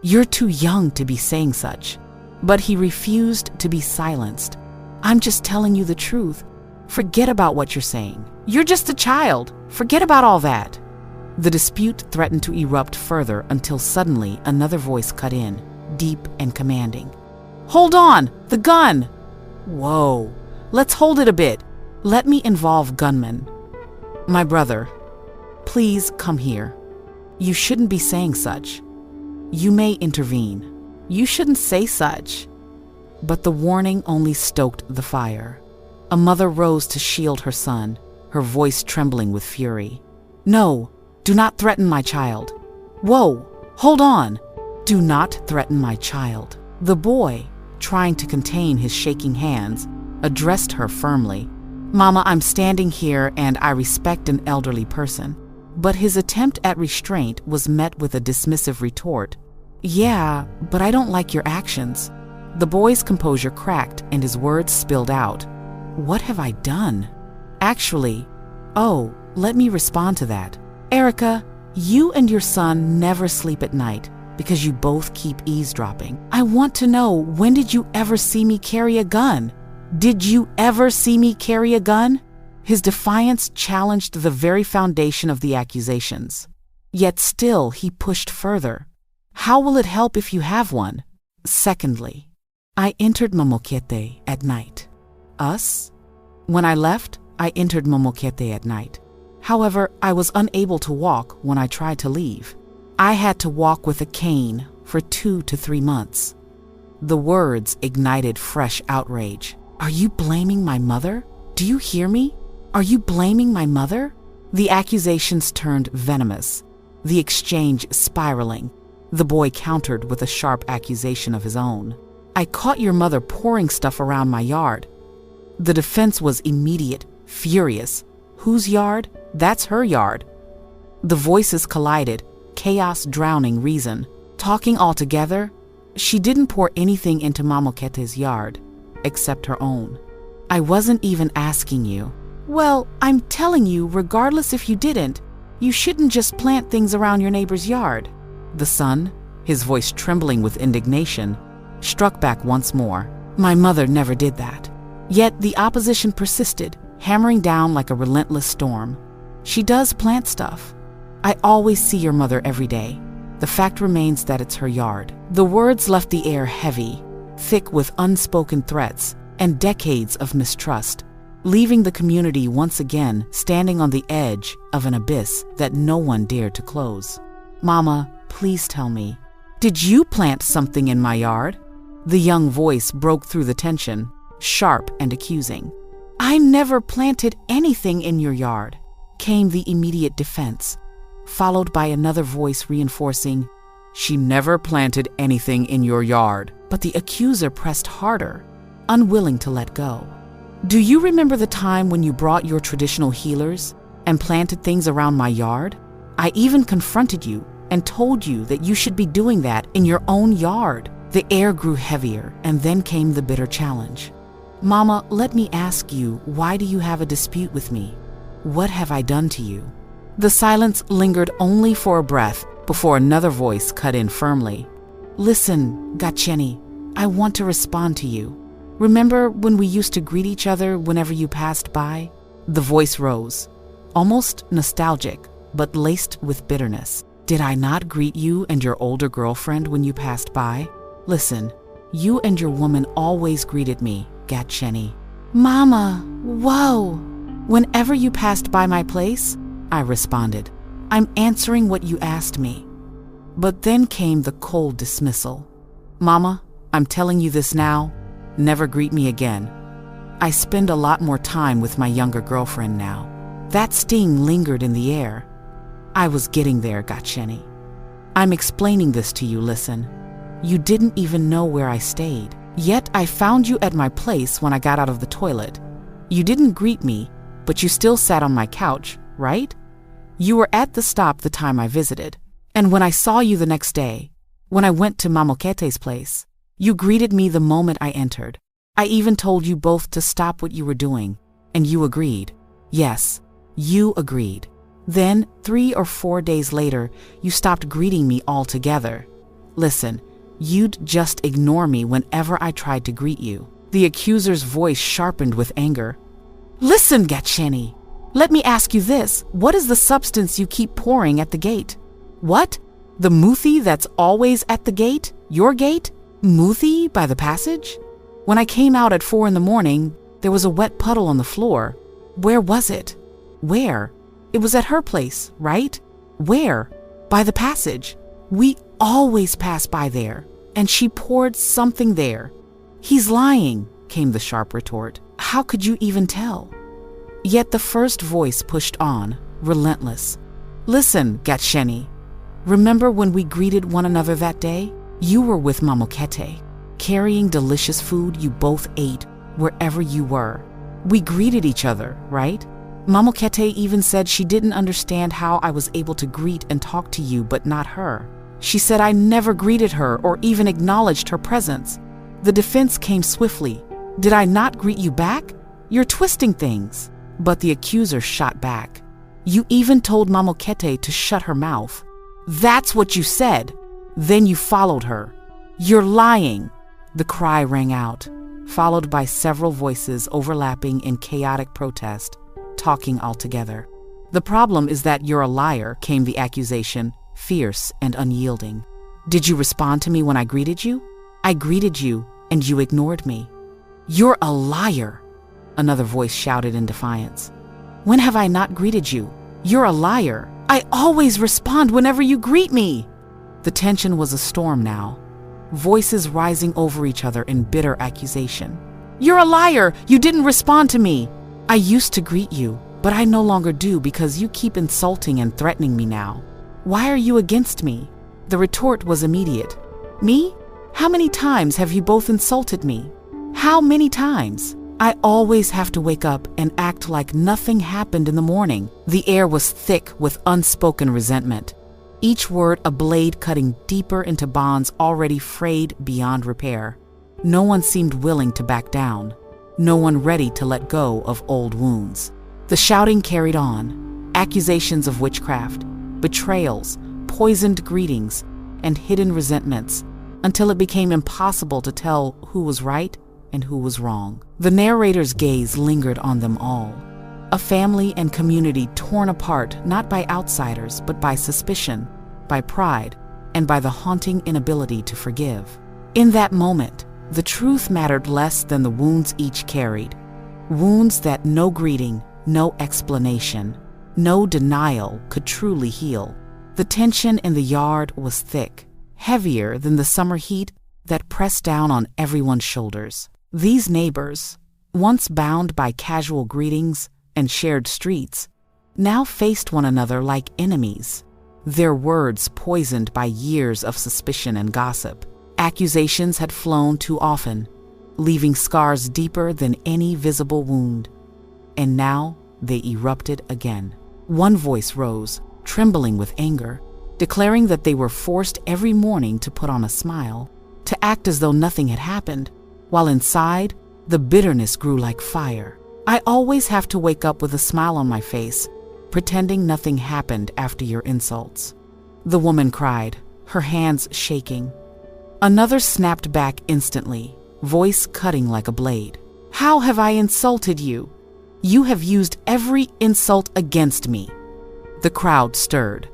You're too young to be saying such." But he refused to be silenced. "I'm just telling you the truth. Forget about what you're saying. You're just a child. Forget about all that." The dispute threatened to erupt further until suddenly another voice cut in, deep and commanding. "Hold on! The gun!" "Whoa! Let's hold it a bit. Let me involve gunman." "My brother, please come here. You shouldn't be saying such. You may intervene. You shouldn't say such." But the warning only stoked the fire. A mother rose to shield her son, her voice trembling with fury. "No, do not threaten my child. Whoa, hold on. Do not threaten my child." The boy, trying to contain his shaking hands, addressed her firmly. "Mama, I'm standing here and I respect an elderly person." But his attempt at restraint was met with a dismissive retort. "Yeah, but I don't like your actions." The boy's composure cracked and his words spilled out. "What have I done?" "Actually, let me respond to that. Erica, you and your son never sleep at night because you both keep eavesdropping. I want to know, when did you ever see me carry a gun? Did you ever see me carry a gun?" His defiance challenged the very foundation of the accusations. Yet still he pushed further. "How will it help if you have one? Secondly, I entered Momokete at night." "Us?" "When I left, I entered Momokete at night. However, I was unable to walk when I tried to leave. I had to walk with a cane for 2 to 3 months." The words ignited fresh outrage. "Are you blaming my mother? Do you hear me? Are you blaming my mother?" The accusations turned venomous, the exchange spiraling. The boy countered with a sharp accusation of his own. "I caught your mother pouring stuff around my yard." The defense was immediate, furious. "Whose yard? That's her yard." The voices collided, chaos drowning reason. Talking all together, she didn't pour anything into Mamokete's yard, except her own. "I wasn't even asking you." "Well, I'm telling you, regardless if you didn't, you shouldn't just plant things around your neighbor's yard." The son, his voice trembling with indignation, struck back once more. "My mother never did that." Yet the opposition persisted, hammering down like a relentless storm. "She does plant stuff. I always see your mother every day. The fact remains that it's her yard." The words left the air heavy, thick with unspoken threats and decades of mistrust, leaving the community once again standing on the edge of an abyss that no one dared to close. "Mama, please tell me, did you plant something in my yard?" The young voice broke through the tension, sharp and accusing. "I never planted anything in your yard," came the immediate defense, followed by another voice reinforcing, "She never planted anything in your yard." But the accuser pressed harder, unwilling to let go. "Do you remember the time when you brought your traditional healers and planted things around my yard? I even confronted you and told you that you should be doing that in your own yard." The air grew heavier, and then came the bitter challenge. "Mama, let me ask you, why do you have a dispute with me? What have I done to you?" The silence lingered only for a breath before another voice cut in firmly. "Listen, Gacheni, I want to respond to you. Remember when we used to greet each other whenever you passed by?" The voice rose, almost nostalgic, but laced with bitterness. "Did I not greet you and your older girlfriend when you passed by? Listen, you and your woman always greeted me, Gacheni." "Mama, whoa!" "Whenever you passed by my place," I responded, "I'm answering what you asked me." But then came the cold dismissal. "Mama, I'm telling you this now. Never greet me again. I spend a lot more time with my younger girlfriend now." That sting lingered in the air. I was getting there, Gacheni. "I'm explaining this to you, listen. You didn't even know where I stayed. Yet I found you at my place when I got out of the toilet. You didn't greet me, but you still sat on my couch, right? You were at the stop the time I visited. And when I saw you the next day, when I went to Mamokete's place, you greeted me the moment I entered. I even told you both to stop what you were doing, and you agreed. Yes, you agreed. Then, 3 or 4 days later, you stopped greeting me altogether. Listen, you'd just ignore me whenever I tried to greet you." The accuser's voice sharpened with anger. "Listen, Gacheni, Let me ask you this. What is the substance you keep pouring at the gate? What? The Muthi that's always at the gate? Your gate? Muthi by the passage? When I came out at 4 a.m, there was a wet puddle on the floor. Where was it? Where? It was at her place, right? Where? By the passage. We always pass by there, and she poured something there. He's lying, came the sharp retort. How could you even tell? Yet the first voice pushed on, relentless. Listen, Gatsheni. Remember when we greeted one another that day? You were with Mamokete, carrying delicious food you both ate wherever you were. We greeted each other, right? Mamokete even said she didn't understand how I was able to greet and talk to you but not her. She said I never greeted her or even acknowledged her presence. The defense came swiftly. Did I not greet you back? You're twisting things. But the accuser shot back. You even told Mamokete to shut her mouth. That's what you said. Then you followed her. You're lying. The cry rang out, followed by several voices overlapping in chaotic protest, talking all together. The problem is that you're a liar, came the accusation, fierce and unyielding. Did you respond to me when I greeted you? I greeted you, and you ignored me. You're a liar, another voice shouted in defiance. When have I not greeted you? You're a liar. I always respond whenever you greet me. The tension was a storm now, voices rising over each other in bitter accusation. You're a liar! You didn't respond to me! I used to greet you, but I no longer do because you keep insulting and threatening me now. Why are you against me? The retort was immediate. Me? How many times have you both insulted me? How many times? I always have to wake up and act like nothing happened in the morning. The air was thick with unspoken resentment, each word a blade cutting deeper into bonds already frayed beyond repair. No one seemed willing to back down, no one ready to let go of old wounds. The shouting carried on, accusations of witchcraft, betrayals, poisoned greetings, and hidden resentments, until it became impossible to tell who was right and who was wrong. The narrator's gaze lingered on them all. A family and community torn apart not by outsiders but by suspicion, by pride, and by the haunting inability to forgive. In that moment, the truth mattered less than the wounds each carried. Wounds that no greeting, no explanation, no denial could truly heal. The tension in the yard was thick, heavier than the summer heat that pressed down on everyone's shoulders. These neighbors, once bound by casual greetings and shared streets, now faced one another like enemies, their words poisoned by years of suspicion and gossip. Accusations had flown too often, leaving scars deeper than any visible wound. And now they erupted again. One voice rose, trembling with anger, declaring that they were forced every morning to put on a smile, to act as though nothing had happened, while inside, the bitterness grew like fire. I always have to wake up with a smile on my face, pretending nothing happened after your insults. The woman cried, her hands shaking. Another snapped back instantly, voice cutting like a blade. How have I insulted you? You have used every insult against me. The crowd stirred,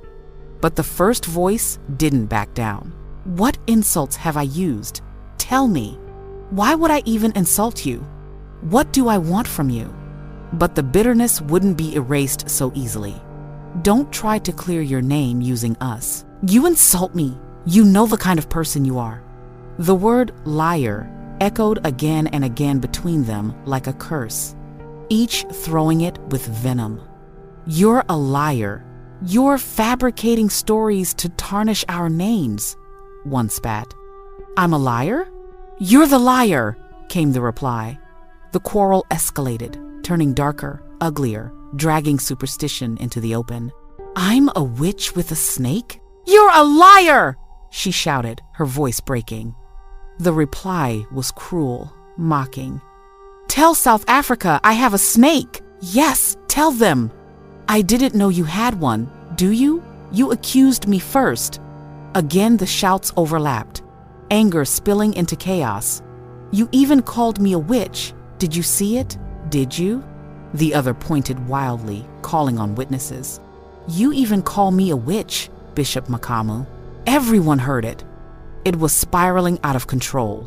but the first voice didn't back down. What insults have I used? Tell me. Why would I even insult you? What do I want from you? But the bitterness wouldn't be erased so easily. Don't try to clear your name using us. You insult me. You know the kind of person you are. The word liar echoed again and again between them like a curse, each throwing it with venom. You're a liar. You're fabricating stories to tarnish our names, one spat. I'm a liar? You're the liar, came the reply. The quarrel escalated, turning darker, uglier, dragging superstition into the open. I'm a witch with a snake? You're a liar, she shouted, her voice breaking. The reply was cruel, mocking. Tell South Africa I have a snake. Yes, tell them. I didn't know you had one, do you? You accused me first. Again the shouts overlapped, anger spilling into chaos. You even called me a witch. Did you see it? Did you? The other pointed wildly, calling on witnesses. You even call me a witch, Bishop Makamu. Everyone heard it. It was spiraling out of control.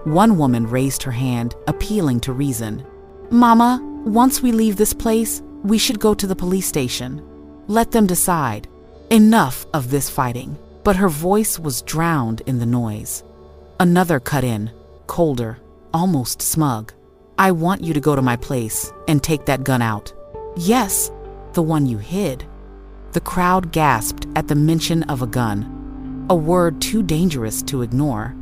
One woman raised her hand, appealing to reason. Mama, once we leave this place, we should go to the police station. Let them decide. Enough of this fighting. But her voice was drowned in the noise. Another cut in, colder, almost smug. I want you to go to my place and take that gun out. Yes, the one you hid. The crowd gasped at the mention of a gun, a word too dangerous to ignore.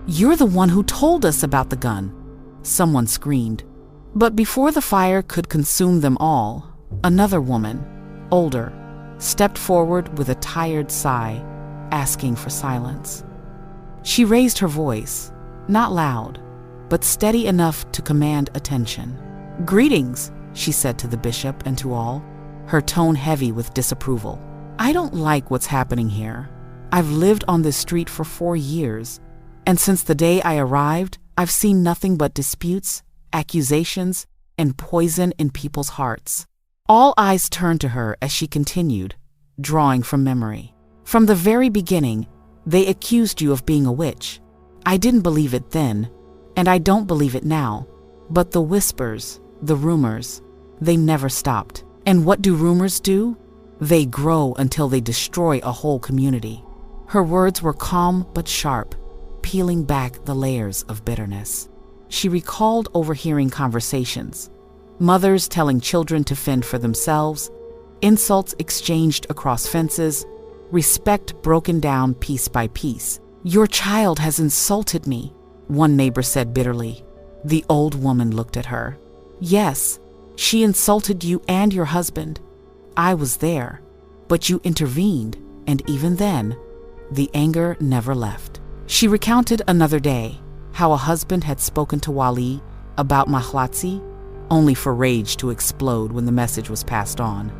You're the one who told us about the gun, someone screamed. But before the fire could consume them all, another woman, older, stepped forward with a tired sigh, asking for silence. She raised her voice, not loud, but steady enough to command attention. Greetings, she said to the bishop and to all, her tone heavy with disapproval. I don't like what's happening here. I've lived on this street for 4 years, and since the day I arrived, I've seen nothing but disputes, accusations, and poison in people's hearts. All eyes turned to her as she continued, drawing from memory. From the very beginning, they accused you of being a witch. I didn't believe it then, and I don't believe it now. But the whispers, the rumors, they never stopped. And what do rumors do? They grow until they destroy a whole community. Her words were calm but sharp, peeling back the layers of bitterness. She recalled overhearing conversations, mothers telling children to fend for themselves, insults exchanged across fences, respect broken down piece by piece. Your child has insulted me, one neighbor said bitterly. The old woman looked at her. Yes, she insulted you and your husband. I was there, but you intervened, and even then, the anger never left. She recounted another day, how a husband had spoken to Wali about Mahlatsi, only for rage to explode when the message was passed on.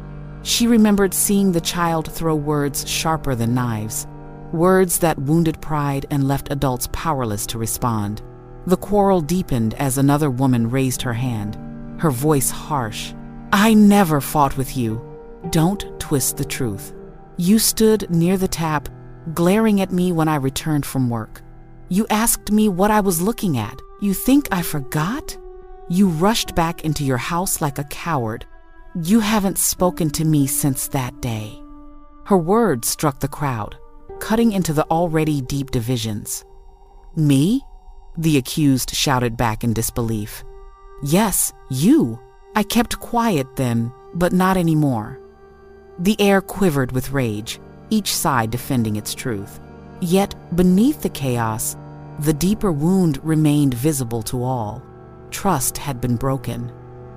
She remembered seeing the child throw words sharper than knives, words that wounded pride and left adults powerless to respond. The quarrel deepened as another woman raised her hand, her voice harsh. I never fought with you. Don't twist the truth. You stood near the tap, glaring at me when I returned from work. You asked me what I was looking at. You think I forgot? You rushed back into your house like a coward. You haven't spoken to me since that day. Her words struck the crowd, cutting into the already deep divisions. Me? The accused shouted back in disbelief. Yes, you. I kept quiet then, but not anymore. The air quivered with rage, each side defending its truth. Yet, beneath the chaos, the deeper wound remained visible to all. Trust had been broken,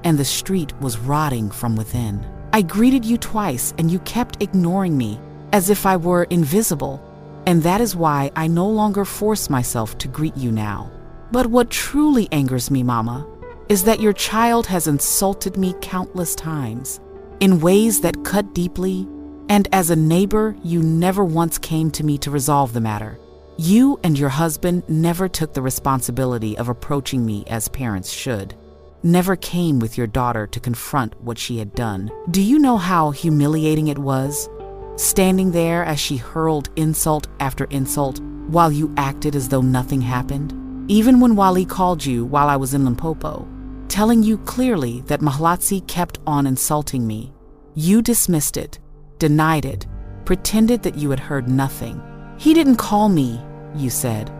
and the street was rotting from within. I greeted you twice, and you kept ignoring me, as if I were invisible, and that is why I no longer force myself to greet you now. But what truly angers me, Mama, is that your child has insulted me countless times, in ways that cut deeply, and as a neighbor, you never once came to me to resolve the matter. You and your husband never took the responsibility of approaching me as parents should, never came with your daughter to confront what she had done. Do you know how humiliating it was, standing there as she hurled insult after insult while you acted as though nothing happened? Even when Wali called you while I was in Limpopo, telling you clearly that Mahlatsi kept on insulting me, you dismissed it, denied it, pretended that you had heard nothing. He didn't call me, you said,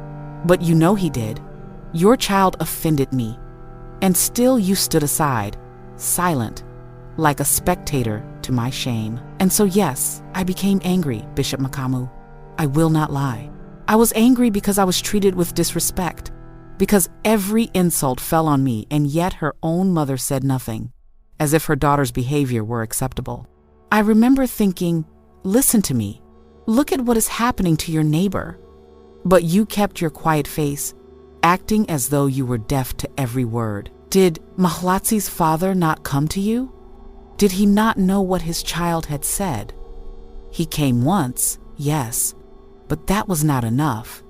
but you know he did. Your child offended me, and still you stood aside, silent, like a spectator to my shame. And so yes, I became angry, Bishop Makamu. I will not lie. I was angry because I was treated with disrespect, because every insult fell on me, and yet her own mother said nothing, as if her daughter's behavior were acceptable. I remember thinking, listen to me. Look at what is happening to your neighbor. But you kept your quiet face, acting as though you were deaf to every word. Did Mahlatsi's father not come to you? Did he not know what his child had said? He came once, yes, but that was not enough.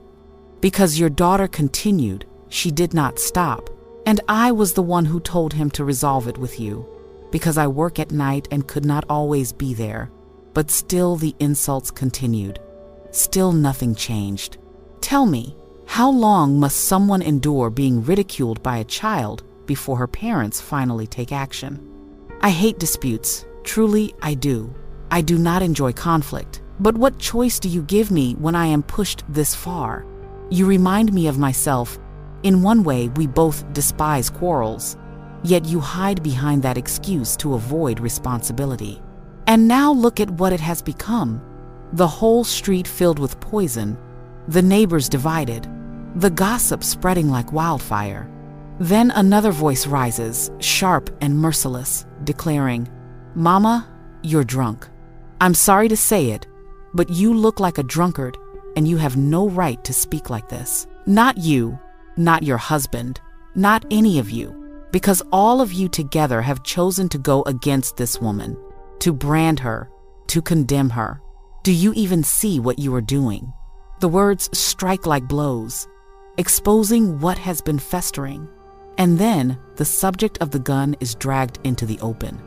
Because your daughter continued, she did not stop, and I was the one who told him to resolve it with you. because I work at night and could not always be there. But still the insults continued. Still nothing changed. Tell me, how long must someone endure being ridiculed by a child before her parents finally take action? I hate disputes. Truly, I do. I do not enjoy conflict. But what choice do you give me when I am pushed this far? You remind me of myself. In one way, we both despise quarrels, yet you hide behind that excuse to avoid responsibility. And now look at what it has become. The whole street filled with poison, the neighbors divided, the gossip spreading like wildfire. Then another voice rises, sharp and merciless, declaring, "Mama, you're drunk. I'm sorry to say it, but you look like a drunkard, and you have no right to speak like this. Not you, not your husband, not any of you, because all of you together have chosen to go against this woman, to brand her, to condemn her. Do you even see what you are doing?" The words strike like blows, exposing what has been festering. And then the subject of the gun is dragged into the open.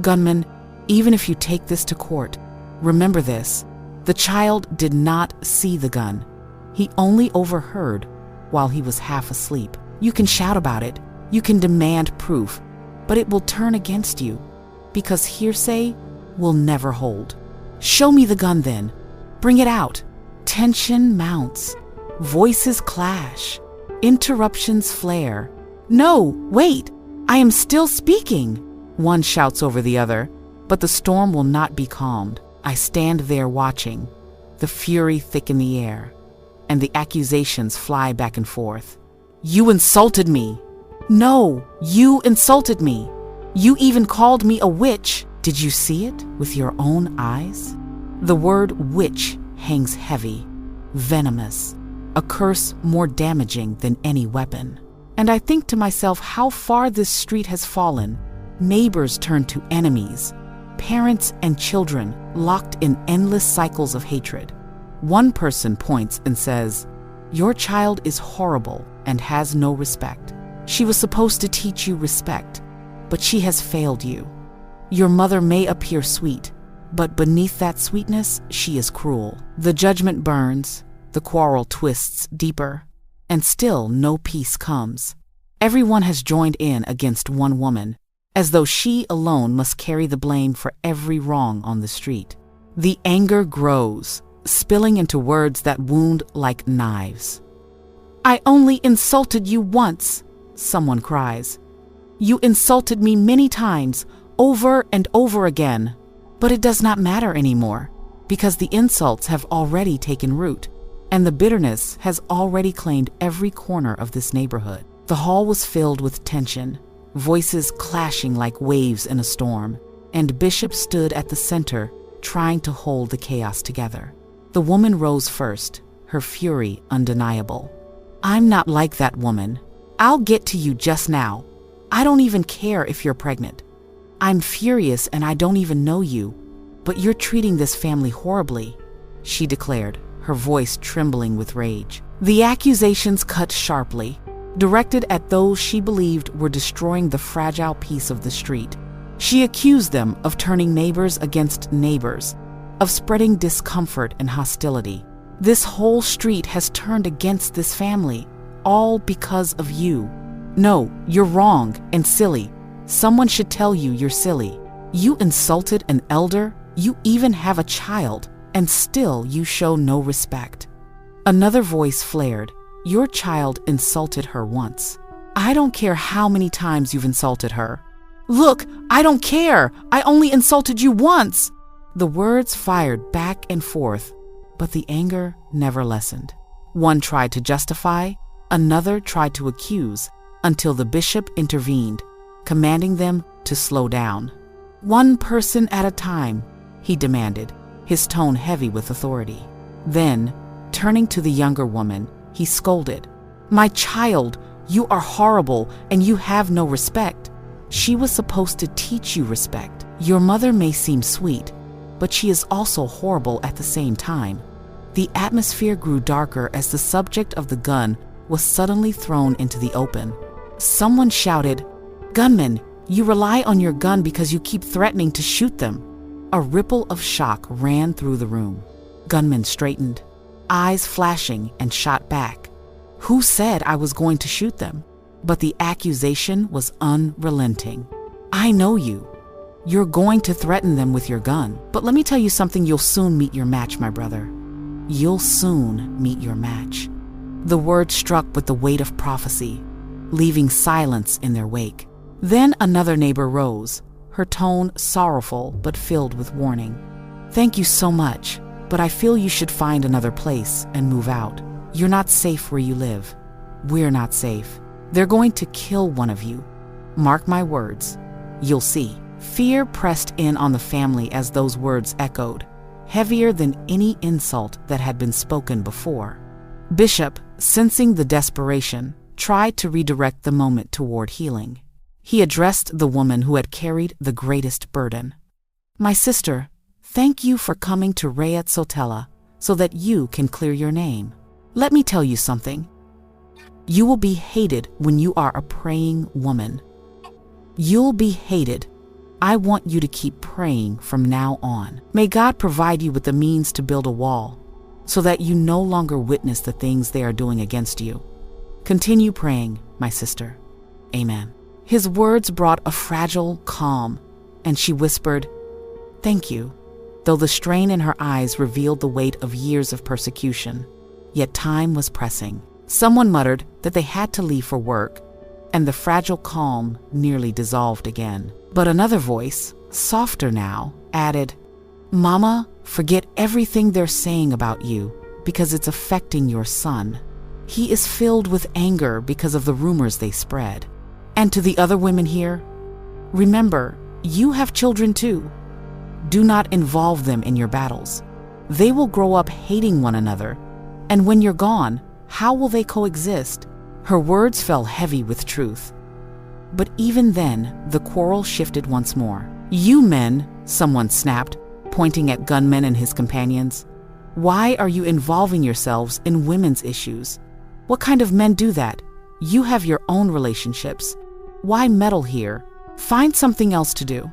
Gunman, even if you take this to court, remember this: the child did not see the gun. He only overheard while he was half asleep. You can shout about it, you can demand proof, but it will turn against you, because hearsay will never hold. Show me the gun then. Bring it out. Tension mounts. Voices clash. Interruptions flare. "No, wait! I am still speaking!" One shouts over the other, but the storm will not be calmed. I stand there watching, the fury thick in the air, and the accusations fly back and forth. "You insulted me!" "No, you insulted me! You even called me a witch!" Did you see it with your own eyes? The word witch hangs heavy, venomous, a curse more damaging than any weapon. And I think to myself how far this street has fallen. Neighbors turn to enemies, parents and children locked in endless cycles of hatred. One person points and says, "Your child is horrible and has no respect. She was supposed to teach you respect, but she has failed you. Your mother may appear sweet, but beneath that sweetness, she is cruel." The judgment burns, the quarrel twists deeper, and still no peace comes. Everyone has joined in against one woman, as though she alone must carry the blame for every wrong on the street. The anger grows, spilling into words that wound like knives. "I only insulted you once," someone cries. "You insulted me many times, over and over again." But it does not matter anymore, because the insults have already taken root, and the bitterness has already claimed every corner of this neighborhood. The hall was filled with tension, voices clashing like waves in a storm, and Bishop stood at the center, trying to hold the chaos together. The woman rose first, her fury undeniable. "I'm not like that woman. I'll get to you just now. I don't even care if you're pregnant. I'm furious and I don't even know you, but you're treating this family horribly," she declared, her voice trembling with rage. The accusations cut sharply, directed at those she believed were destroying the fragile peace of the street. She accused them of turning neighbors against neighbors, of spreading discomfort and hostility. "This whole street has turned against this family, all because of you. No, you're wrong and silly. Someone should tell you you're silly. You insulted an elder, you even have a child, and still you show no respect." Another voice flared. "Your child insulted her once. I don't care how many times you've insulted her." "Look, I don't care. I only insulted you once." The words fired back and forth, but the anger never lessened. One tried to justify, another tried to accuse, until the bishop intervened, commanding them to slow down. "One person at a time," he demanded, his tone heavy with authority. Then, turning to the younger woman, he scolded, "My child, you are horrible and you have no respect. She was supposed to teach you respect. Your mother may seem sweet, but she is also horrible at the same time." The atmosphere grew darker as the subject of the gun was suddenly thrown into the open. Someone shouted, "Gunman, You rely on your gun because you keep threatening to shoot them." A ripple of shock ran through the room. Gunman straightened, eyes flashing, and shot back. "Who said I was going to shoot them?" But the accusation was unrelenting. "I know you. You're going to threaten them with your gun. But let me tell you something, you'll soon meet your match, my brother. You'll soon meet your match." The word struck with the weight of prophecy, leaving silence in their wake. Then another neighbor rose, her tone sorrowful but filled with warning. "Thank you so much, but I feel you should find another place and move out. You're not safe where you live. We're not safe. They're going to kill one of you. Mark my words. You'll see." Fear pressed in on the family as those words echoed, heavier than any insult that had been spoken before. Bishop, sensing the desperation, tried to redirect the moment toward healing. He addressed the woman who had carried the greatest burden. "My sister, thank you for coming to Rea Tsotella so that you can clear your name. Let me tell you something. You will be hated when you are a praying woman. You'll be hated. I want you to keep praying from now on. May God provide you with the means to build a wall so that you no longer witness the things they are doing against you. Continue praying, my sister. Amen." His words brought a fragile calm, and she whispered, "Thank you," though the strain in her eyes revealed the weight of years of persecution. Yet time was pressing. Someone muttered that they had to leave for work, and the fragile calm nearly dissolved again. But another voice, softer now, added, "Mama, forget everything they're saying about you because it's affecting your son. He is filled with anger because of the rumors they spread. And to the other women here, remember, you have children too. Do not involve them in your battles. They will grow up hating one another, and when you're gone, how will they coexist?" Her words fell heavy with truth. But even then, the quarrel shifted once more. "You men," someone snapped, pointing at Gunman and his companions. "Why are you involving yourselves in women's issues? What kind of men do that? You have your own relationships. Why meddle here? Find something else to do."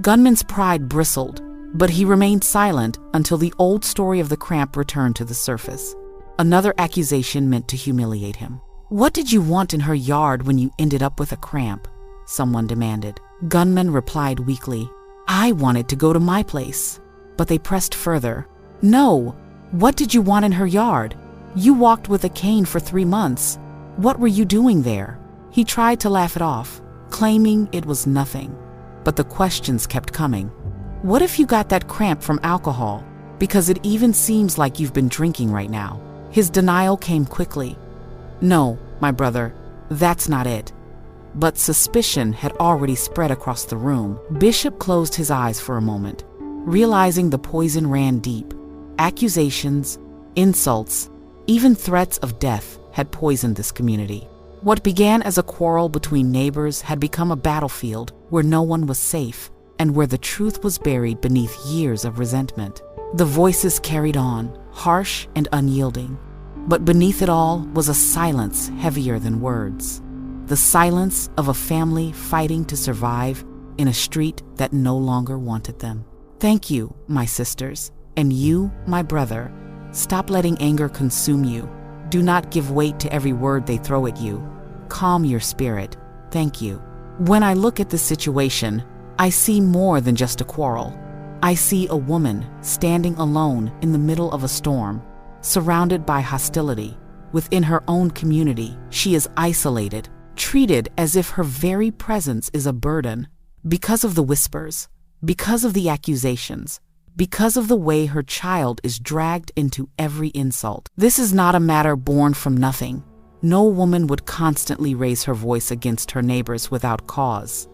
Gunman's pride bristled, but he remained silent until the old story of the cramp returned to the surface. Another accusation meant to humiliate him. "What did you want in her yard when you ended up with a cramp?" someone demanded. Gunman replied weakly, "I wanted to go to my place." But they pressed further. "No, what did you want in her yard? You walked with a cane for 3 months. What were you doing there?" He tried to laugh it off, claiming it was nothing. But the questions kept coming. "What if you got that cramp from alcohol? Because it even seems like you've been drinking right now." His denial came quickly. "No, my brother, that's not it." But suspicion had already spread across the room. Bishop closed his eyes for a moment, realizing the poison ran deep. Accusations, insults, even threats of death had poisoned this community. What began as a quarrel between neighbors had become a battlefield where no one was safe and where the truth was buried beneath years of resentment. The voices carried on, harsh and unyielding. But beneath it all was a silence heavier than words. The silence of a family fighting to survive in a street that no longer wanted them. "Thank you, my sisters, and you, my brother. Stop letting anger consume you. Do not give weight to every word they throw at you. Calm your spirit. Thank you." When I look at this situation, I see more than just a quarrel. I see a woman standing alone in the middle of a storm, surrounded by hostility. Within her own community, she is isolated, treated as if her very presence is a burden, because of the whispers, because of the accusations, because of the way her child is dragged into every insult. This is not a matter born from nothing. No woman would constantly raise her voice against her neighbors without cause.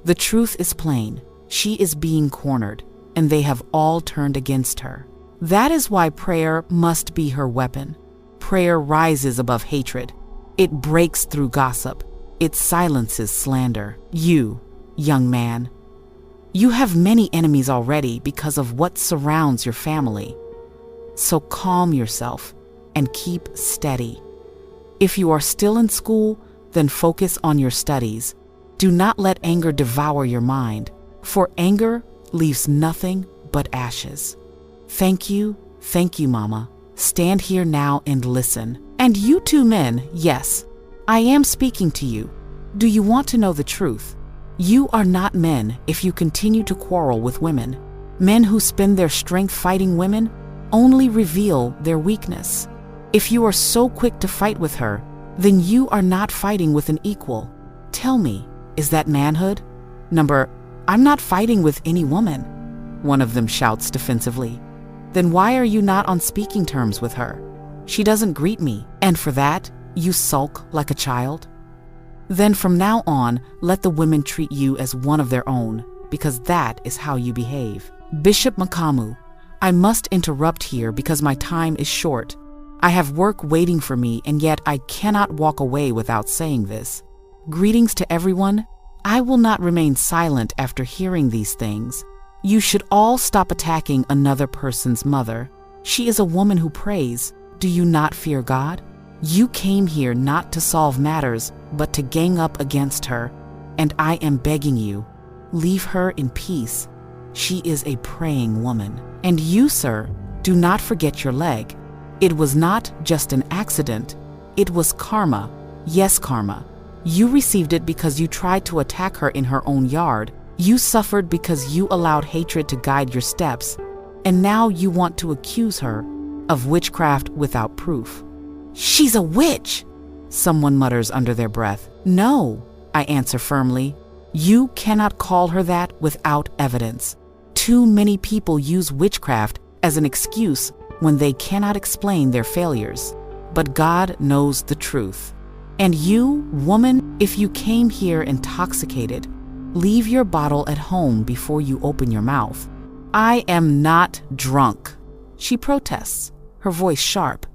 The truth is plain. She is being cornered, and they have all turned against her. That is why prayer must be her weapon. Prayer rises above hatred. It breaks through gossip. It silences slander. You, young man, you have many enemies already because of what surrounds your family. So calm yourself and keep steady. If you are still in school, then focus on your studies. Do not let anger devour your mind, for anger leaves nothing but ashes. Thank you, Mama. Stand here now and listen. And you two men, yes, I am speaking to you. Do you want to know the truth? You are not men if you continue to quarrel with women. Men who spend their strength fighting women only reveal their weakness. If you are so quick to fight with her, then you are not fighting with an equal. Tell me, is that manhood? I'm not fighting with any woman, one of them shouts defensively. Then why are you not on speaking terms with her? She doesn't greet me, and for that, you sulk like a child? Then from now on, let the women treat you as one of their own, because that is how you behave. Bishop Makamu, I must interrupt here because my time is short. I have work waiting for me, and yet I cannot walk away without saying this. Greetings to everyone. I will not remain silent after hearing these things. You should all stop attacking another person's mother. She is a woman who prays. Do you not fear God? You came here not to solve matters, but to gang up against her, and I am begging you, leave her in peace. She is a praying woman. And you, sir, do not forget your leg. It was not just an accident. It was karma. Yes, karma. You received it because you tried to attack her in her own yard. You suffered because you allowed hatred to guide your steps. And now you want to accuse her of witchcraft without proof. She's a witch, someone mutters under their breath. No, I answer firmly. You cannot call her that without evidence. Too many people use witchcraft as an excuse when they cannot explain their failures. But God knows the truth. And you, woman, if you came here intoxicated, leave your bottle at home before you open your mouth. I am not drunk, she protests, her voice sharp.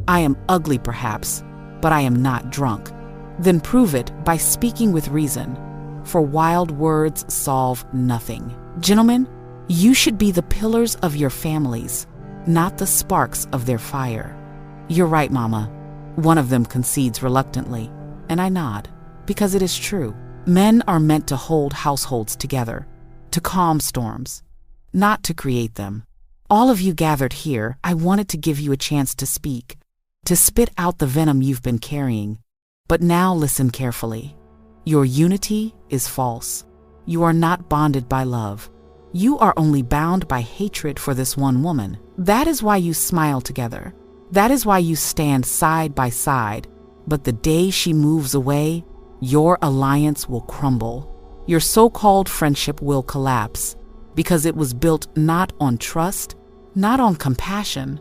I am ugly perhaps, but I am not drunk. Then prove it by speaking with reason, for wild words solve nothing. Gentlemen, you should be the pillars of your families, not the sparks of their fire. You're right, Mama. One of them concedes reluctantly, and I nod, because it is true. Men are meant to hold households together, to calm storms, not to create them. All of you gathered here, I wanted to give you a chance to speak, to spit out the venom you've been carrying. But now listen carefully. Your unity is false. You are not bonded by love. You are only bound by hatred for this one woman. That is why you smile together. That is why you stand side by side. But the day she moves away, your alliance will crumble. Your so-called friendship will collapse because it was built not on trust, not on compassion,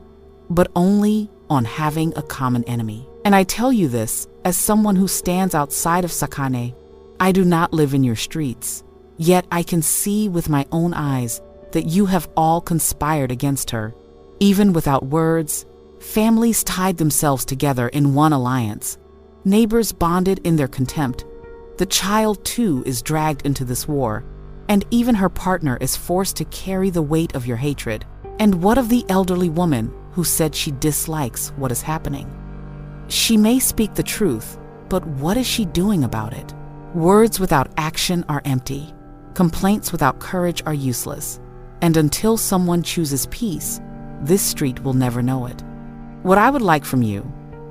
but only on having a common enemy. And I tell you this as someone who stands outside of Sakane. I do not live in your streets, yet I can see with my own eyes that you have all conspired against her. Even without words, families tied themselves together in one alliance. Neighbors bonded in their contempt. The child, too, is dragged into this war, and even her partner is forced to carry the weight of your hatred. And what of the elderly woman who said she dislikes what is happening? She may speak the truth, but what is she doing about it? Words without action are empty. Complaints without courage are useless. And until someone chooses peace, this street will never know it. What I would like from you,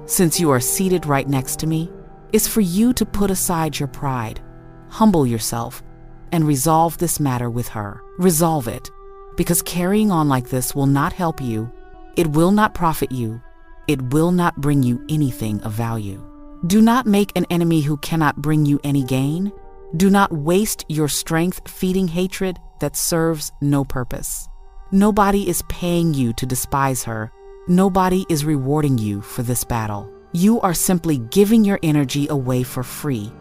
since you are seated right next to me, is for you to put aside your pride, humble yourself, and resolve this matter with her. Resolve it, because carrying on like this will not help you, it will not profit you, it will not bring you anything of value. Do not make an enemy who cannot bring you any gain. Do not waste your strength feeding hatred that serves no purpose. Nobody is paying you to despise her. Nobody is rewarding you for this battle. You are simply giving your energy away for free,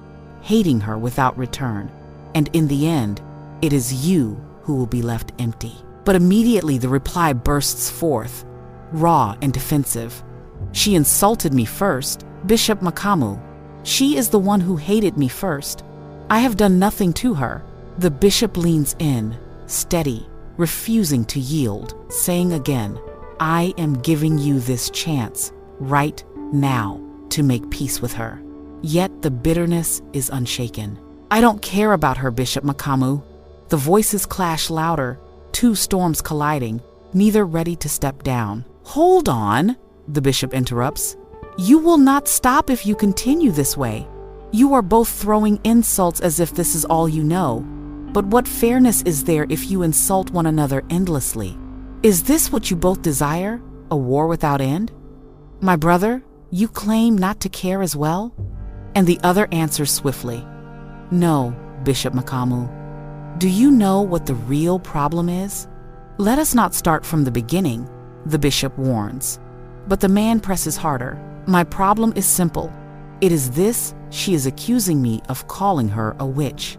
hating her without return. And in the end, it is you who will be left empty. But immediately the reply bursts forth, raw and defensive. She insulted me first, Bishop Makamu. She is the one who hated me first. I have done nothing to her. The bishop leans in, steady, refusing to yield, saying again, I am giving you this chance, right now, to make peace with her. Yet the bitterness is unshaken. I don't care about her, Bishop Makamu. The voices clash louder, two storms colliding, neither ready to step down. Hold on, the bishop interrupts. You will not stop if you continue this way. You are both throwing insults as if this is all you know. But what fairness is there if you insult one another endlessly? Is this what you both desire, a war without end? My brother, you claim not to care as well? And the other answers swiftly. No, Bishop Makamu. Do you know what the real problem is? Let us not start from the beginning, the bishop warns. But the man presses harder. My problem is simple. It is this: she is accusing me of calling her a witch.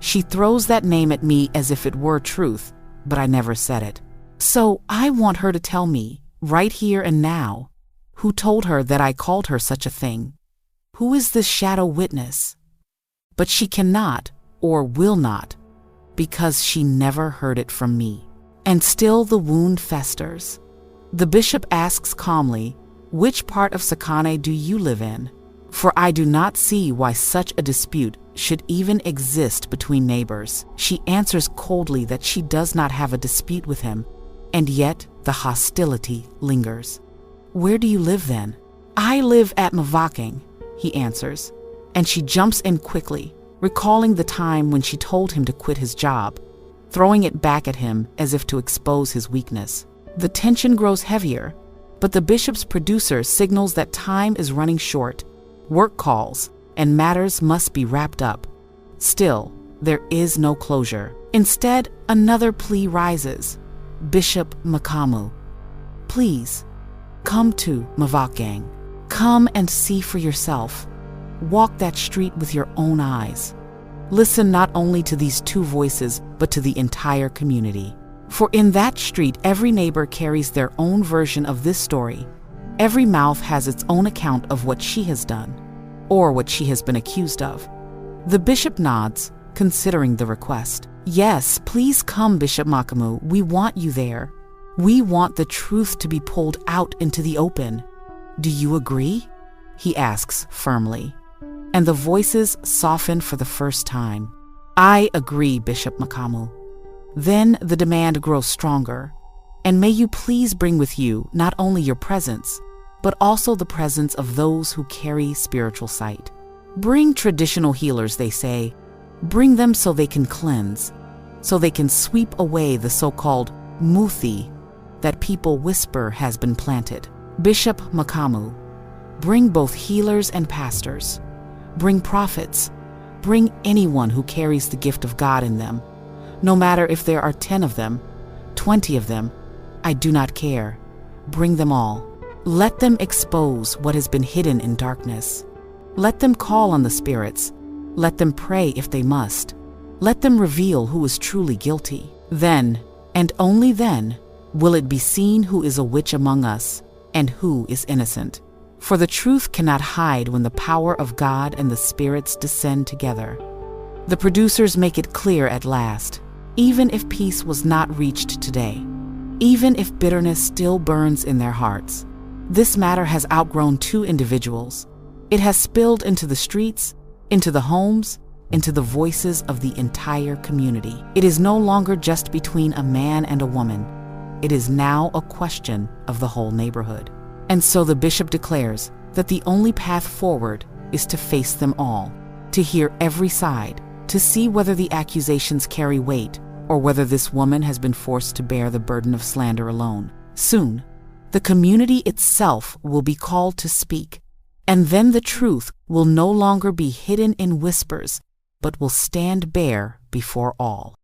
She throws that name at me as if it were truth, but I never said it. So I want her to tell me, right here and now, who told her that I called her such a thing. Who is this shadow witness? But she cannot, or will not, because she never heard it from me. And still the wound festers. The bishop asks calmly, which part of Sakane do you live in? For I do not see why such a dispute should even exist between neighbors. She answers coldly that she does not have a dispute with him, and yet the hostility lingers. Where do you live then? I live at Mavaking, he answers, and she jumps in quickly, recalling the time when she told him to quit his job, throwing it back at him as if to expose his weakness. The tension grows heavier, but the bishop's producer signals that time is running short. Work calls, and matters must be wrapped up. Still, there is no closure. Instead, another plea rises. Bishop Makamu, please, come to Mavaking. Come and see for yourself. Walk that street with your own eyes. Listen not only to these two voices, but to the entire community. For in that street, every neighbor carries their own version of this story. Every mouth has its own account of what she has done, or what she has been accused of. The bishop nods, considering the request. Yes, please come, Bishop Makamu. We want you there. We want the truth to be pulled out into the open. Do you agree? He asks firmly. And the voices soften for the first time. I agree, Bishop Makamu. Then the demand grows stronger. And may you please bring with you not only your presence, but also the presence of those who carry spiritual sight. Bring traditional healers, they say. Bring them so they can cleanse, so they can sweep away the so-called muthi that people whisper has been planted. Bishop Makamu, bring both healers and pastors. Bring prophets. Bring anyone who carries the gift of God in them. No matter if there are 10 of them, 20 of them, I do not care. Bring them all. Let them expose what has been hidden in darkness. Let them call on the spirits. Let them pray if they must. Let them reveal who is truly guilty. Then, and only then, will it be seen who is a witch among us and who is innocent. For the truth cannot hide when the power of God and the spirits descend together. The producers make it clear at last, even if peace was not reached today, even if bitterness still burns in their hearts, this matter has outgrown two individuals. It has spilled into the streets, into the homes, into the voices of the entire community. It is no longer just between a man and a woman. It is now a question of the whole neighborhood. And so the bishop declares that the only path forward is to face them all, to hear every side, to see whether the accusations carry weight or whether this woman has been forced to bear the burden of slander alone. Soon, the community itself will be called to speak, and then the truth will no longer be hidden in whispers, but will stand bare before all.